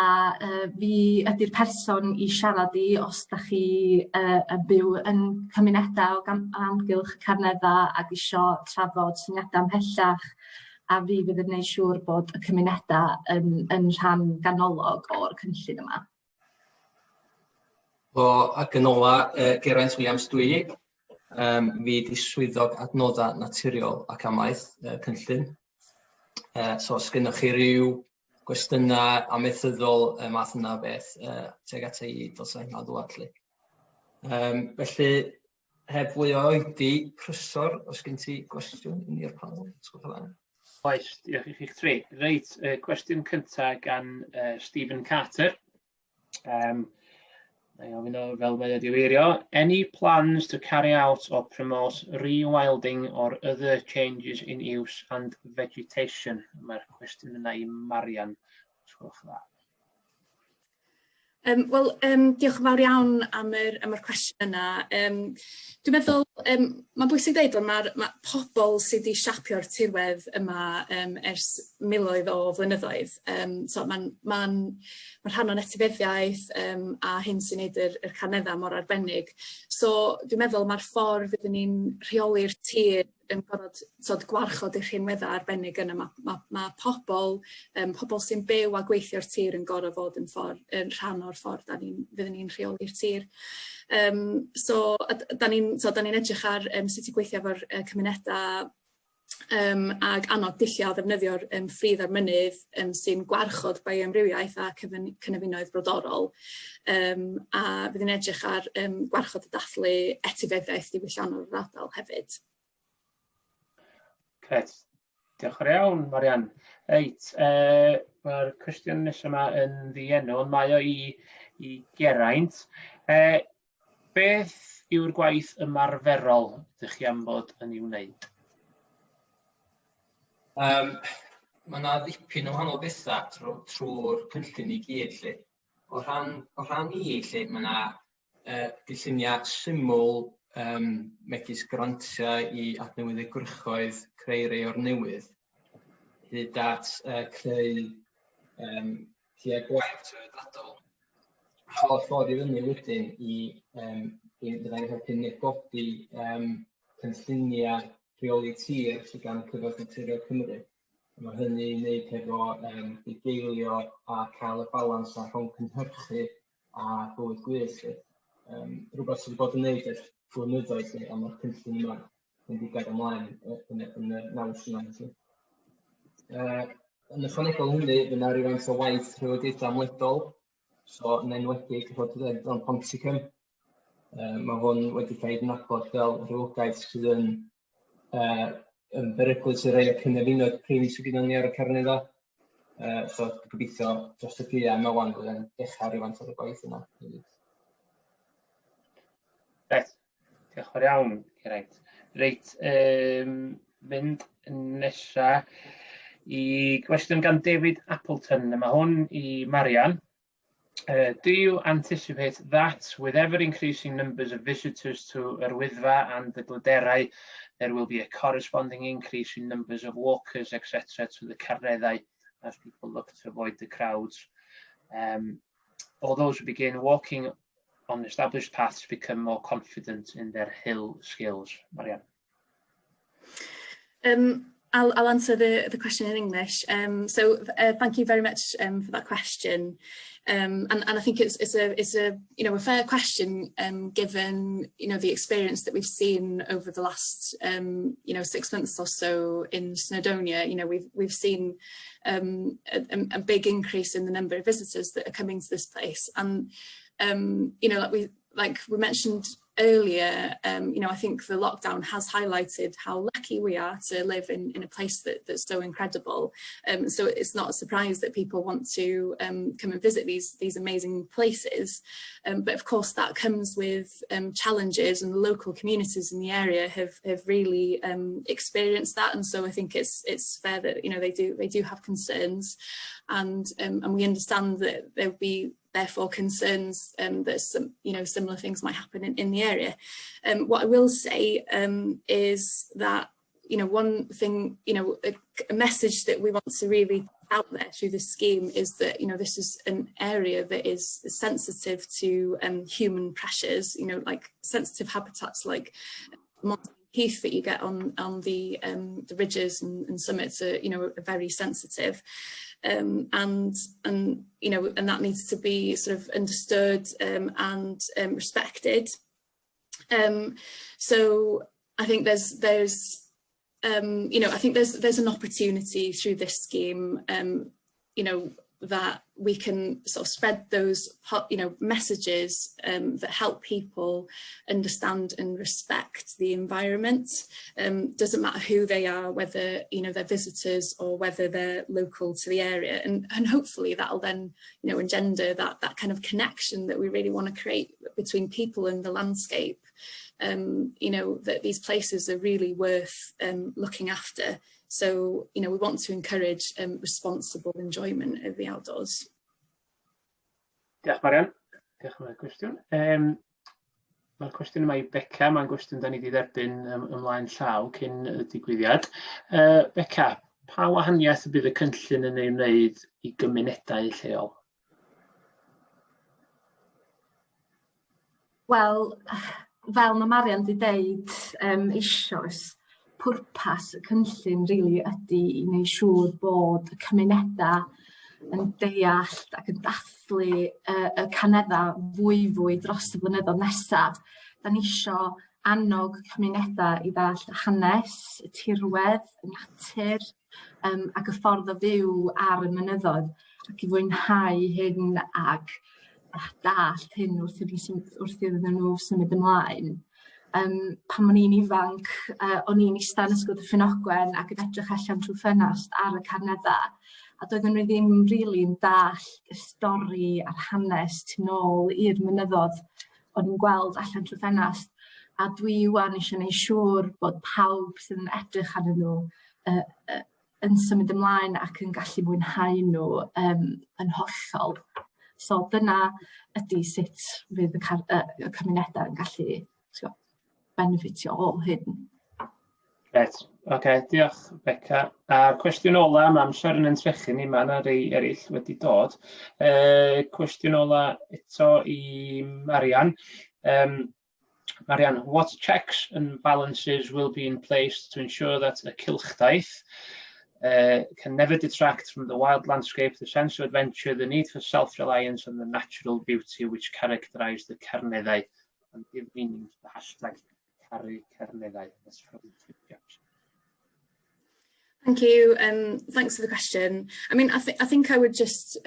fi ydy'r person i siarad i os da chi yn byw yn cymunedau o amgylch y Carneddau ac isio trafod syniadau ymhellach, a fi fydd yn gwneud siŵr bod y cymunedau yn rhan ganolog o'r cynllun yma. Ac yn ola, Geraint Williams dwi i. Fi di swyddog adnoddau naturiol ac amaeth cynllun. So os gennych chi ryw gwestiynau amaethyddol math yna beth, teg ata i dylsau hynna ddwad. Felly, heb fwy o oedi, Prysor, os gen ti gwestiwn i'r panel? Oes, diolch i chi'ch tri. Reit, cwestiwn cyntaf gan Stephen Carter. Fel mae wedi weirio, any plans to carry out or promote rewilding or other changes in use and vegetation? Mae'r cwestiwn yna i Marian. Diolch yn fawr iawn am yr cwestiwn yna. Dwi'n meddwl, mae'n bwysig dweud, ond mae pobl sydd wedi siapio'r tirwedd yma ers miloedd o flynyddoedd. Mae'n rhan o'n etifeddiaeth a hyn sy'n neud yr Carneddau mor arbennig. So dwi'n meddwl mae'r ffordd fyddwn ni'n rheoli'r tir yn gorfod gwarchod eich rhinweddau arbennig yna. Mae pobl sy'n byw a gweithio'r tir yn gorfod fod yn rhan o'r ffordd fyddwn ni'n rheoli'r tir. Da ni'n edrych ar sut i gweithio efo'r cymunedau ag annog dulliau o ddefnyddio'r ffridd a'r mynydd sy'n gwarchod bioamrywiaeth a cynefinoedd brodorol. A fyddwn ni'n edrych ar gwarchod y dathlu etifeddiaeth diwylliannol yr ardal hefyd. Gret. Diolch yn iawn, Marian. Reit, mae'r cwestiwn nesaf yma yn ddienw, ond mae o i Geraint. Beth yw'r gwaith ymarferol ydych chi am bod yn ei wneud? Mae yna ddipyn o wahanol bethau trwy'r cynllun i gyd, lle. O rhan i, lle, mae yna gynlluniau syml megis grantiau i adnewyddu gwrchoedd, creu rei o'r newydd, hyd at creu tua gwaith trwyddadol. Holl ffordd i fyny wedyn i byddai'n helpu negodi cynlluniau rheoli tir sydd gan Recordiad Tirwedd y Cymraeg. Mae hynny i wneud hefo digeilio a cael y balans rhwng cynhyrchu a bywyd gwyllt. Rhywbeth sydd wedi bod yn wneud ers flynyddoedd, a mae'r cynllun yma yn digon ymlaen yn y naws yma. Yn ychwanegol hynny, fydd yna rywfaint o waith rhywogaethau ymledol, so yn enwedig Recordiad Ponticum. Mae hwn wedi cael ei adnabod fel rhywogaeth sydd yn beryglus i rei o cynefinoedd prin sydd gyda ni ar y Carneddau. So gobeithio dros y bia yma wan fydd yn dechrau rywfaint o'r gwaith yna. Reit, diolch yn iawn, Geraint. Reit, mynd nesaf i gwestiwn gan David Appleton. Mae hwn i Marian. Do you anticipate that with ever-increasing numbers of visitors to Yr Wyddfa and the Glyderau, there will be a corresponding increase in numbers of walkers, etc. to the Carneddau as people look to avoid the crowds? All those who begin walking on established paths become more confident in their hill skills. Marianne. I'll answer the question in English. Thank you very much for that question. And I think it's a fair question given the experience that we've seen over the last 6 months or so in Snowdonia. We've seen a big increase in the number of visitors that are coming to this place, and like we mentioned earlier, I think the lockdown has highlighted how lucky we are to live in a place that's so incredible. So it's not a surprise that people want to come and visit these amazing places. But of course that comes with challenges, and the local communities in the area have really experienced that. And so I think it's fair that they do have concerns, and we understand that there will be therefore concerns that similar things might happen in the area. What I will say is that one thing, a message that we want to really put out there through this scheme is that this is an area that is sensitive to human pressures. Like sensitive habitats like mountain heath that you get on the ridges and summits are very sensitive. And that needs to be sort of understood and respected. So I think there's an opportunity through this scheme, that we can sort of spread those messages that help people understand and respect the environment. Doesn't matter who they are, whether they're visitors or whether they're local to the area, and hopefully that'll then engender that kind of connection that we really want to create between people and the landscape. That these places are really worth looking after. So, we want to encourage responsible enjoyment of the outdoors. Diolch, Marian. Diolch am y cwestiwn. Mae'r cwestiwn yma i Beca. Mae'n cwestiwn da ni wedi dderbyn ymlaen llaw cyn y digwyddiad. Beca, pa wahaniaeth bydd y cynllun yn ei wneud i gymunedau lleol? Wel, fel mae Marian wedi deud eisoes, pwrpas y cynllun rili ydy i wneud siŵr bod y cymunedau yn deall ac yn dathlu y Carneddau fwy dros y blynyddoedd nesaf. Da ni isio annog cymunedau i ddall hanes, y tirwedd, y natur, ac y ffordd o fyw ar y mynyddoedd, ac i fwynhau hyn ac dallt hyn wrth iddyn nhw symud ymlaen. pan o'n i'n ifanc, o'n i'n eistedd yn ysgol Dyffryn Ogwen ac yn edrych allan trwy ffenast ar y Carneddau. A doedden nhw ddim rili'n dallt y stori a'r hanes tu nôl i'r mynyddodd o'n i'n gweld allan trwy ffenast. A dwi wan eisiau gwneud siŵr bod pawb sydd yn edrych arnyn nhw yn symud ymlaen ac yn gallu mwynhau nhw yn hollol. So dyna ydy sut fydd y cymunedau yn gallu benefitio o hyn. Gret. OK, diolch Beca. A'r cwestiwn ola, mae amser yn entrechu ni, mae yna rei eraill wedi dod. Cwestiwn ola eto i Marian. Marian, what checks and balances will be in place to ensure that a cylchdaith can never detract from the wild landscape, the sense of adventure, the need for self-reliance and the natural beauty which characterise the Carneddau and give meaning to the hashtag Caru Carneddau. That's from Jackson. Thank you. Thanks for the question. I mean, I think I would just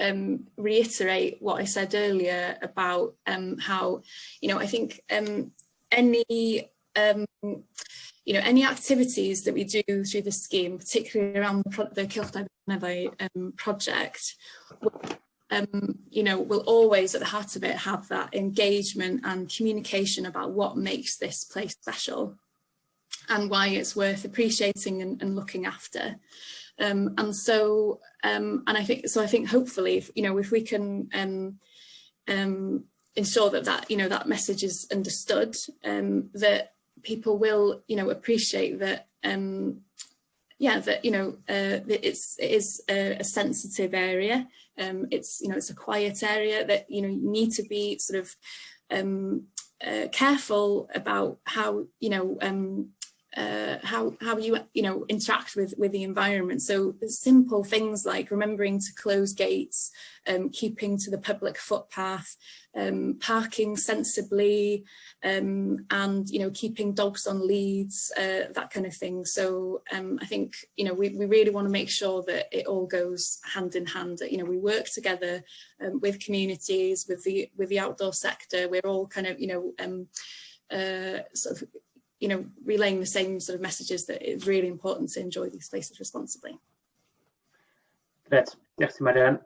reiterate what I said earlier about how, I think any activities that we do through the scheme, particularly around the Cylchdau Carneddau project, will always at the heart of it have that engagement and communication about what makes this place special and why it's worth appreciating and looking after. And I think hopefully, if we can ensure that message is understood, that people will, appreciate that, that it is a sensitive area. It's a quiet area that, you need to be sort of careful about how, how you interact with the environment. So simple things like remembering to close gates, keeping to the public footpath, parking sensibly, and keeping dogs on leads, that kind of thing. So I think we really want to make sure that it all goes hand in hand. We work together with communities, with the outdoor sector. We're all kind of sort of relaying the same sort of messages that it's really important to enjoy these places responsibly. Gret, diolch ti Marian.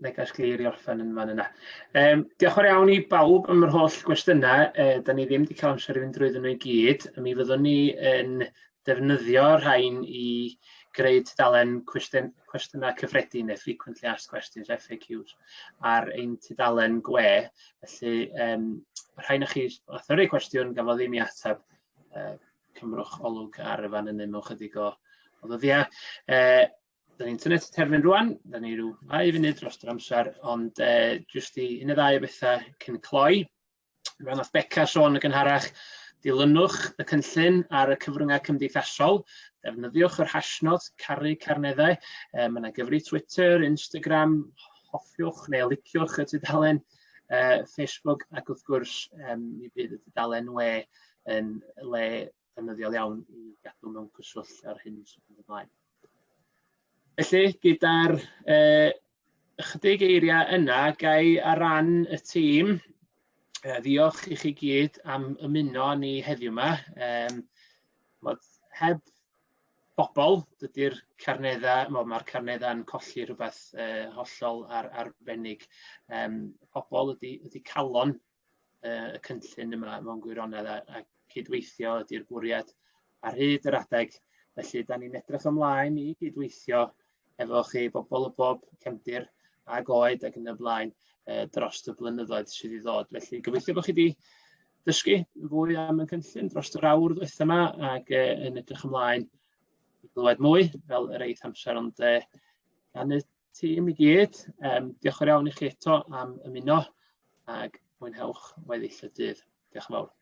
Na i gasglir i orffen yn fan yna. Diolch yn fawr iawn i bawb am yr holl gwestiynau. Da ni ddim wedi cael amser i fynd drwyddyn nhw i gyd. Mi fyddwn ni yn defnyddio rhain i greu tudalen cwestiynau cyffredin neu frequently asked questions, FAQs, ar ein tudalen gwe. Felly, rhain o'ch chi oedd yr cwestiwn gafodd ddim i ateb. Cymrwch olwg ar y fan yna mewn chydig o ddyddiau. Da ni'n tynnu terfyn rwan, da ni rhyw 2 funud dros yr amser, ond jyst i 1-2 bethau cyn cloi. Fel nath Beca sôn y gynharach, dilynwch y cynllun ar y cyfryngau cymdeithasol, defnyddiwch yr hashnod Caru Carneddau, mae yna gyfri Twitter, Instagram, hoffiwch neu liciwch y tudalen, Facebook, ac wrth gwrs mi bydd y tudalen we yn le defnyddiol iawn i gadw mewn cyswllt ar hyn sy'n mynd ymlaen. Felly, gyda'r ychydig eiriau yna, gai ar ran y tîm, diolch i chi gyd am ymuno ni heddiw yma. Heb bobl, dydy'r Carneddau, mae'r Carneddau yn colli rhywbeth hollol arbennig. Pobl ydy calon y cynllun yma mewn gwirionedd a cydweithio ydy'r bwriad ar hyd yr adeg. Felly, da ni'n edrych ymlaen i gydweithio efo chi bobl o bob cefndir a goed ac yn y blaen dros y blynyddoedd sydd i ddod. Felly, gobeithio bod chi wedi dysgu fwy am y cynllun dros yr awr ddiwethaf yma ac yn edrych ymlaen i glywed mwy fel yr eitt amser, ond gan y tîm i gyd. Diolch yn iawn i chi eto am ymuno ac mwynhewch weddill y dydd. Diolch yn fawr.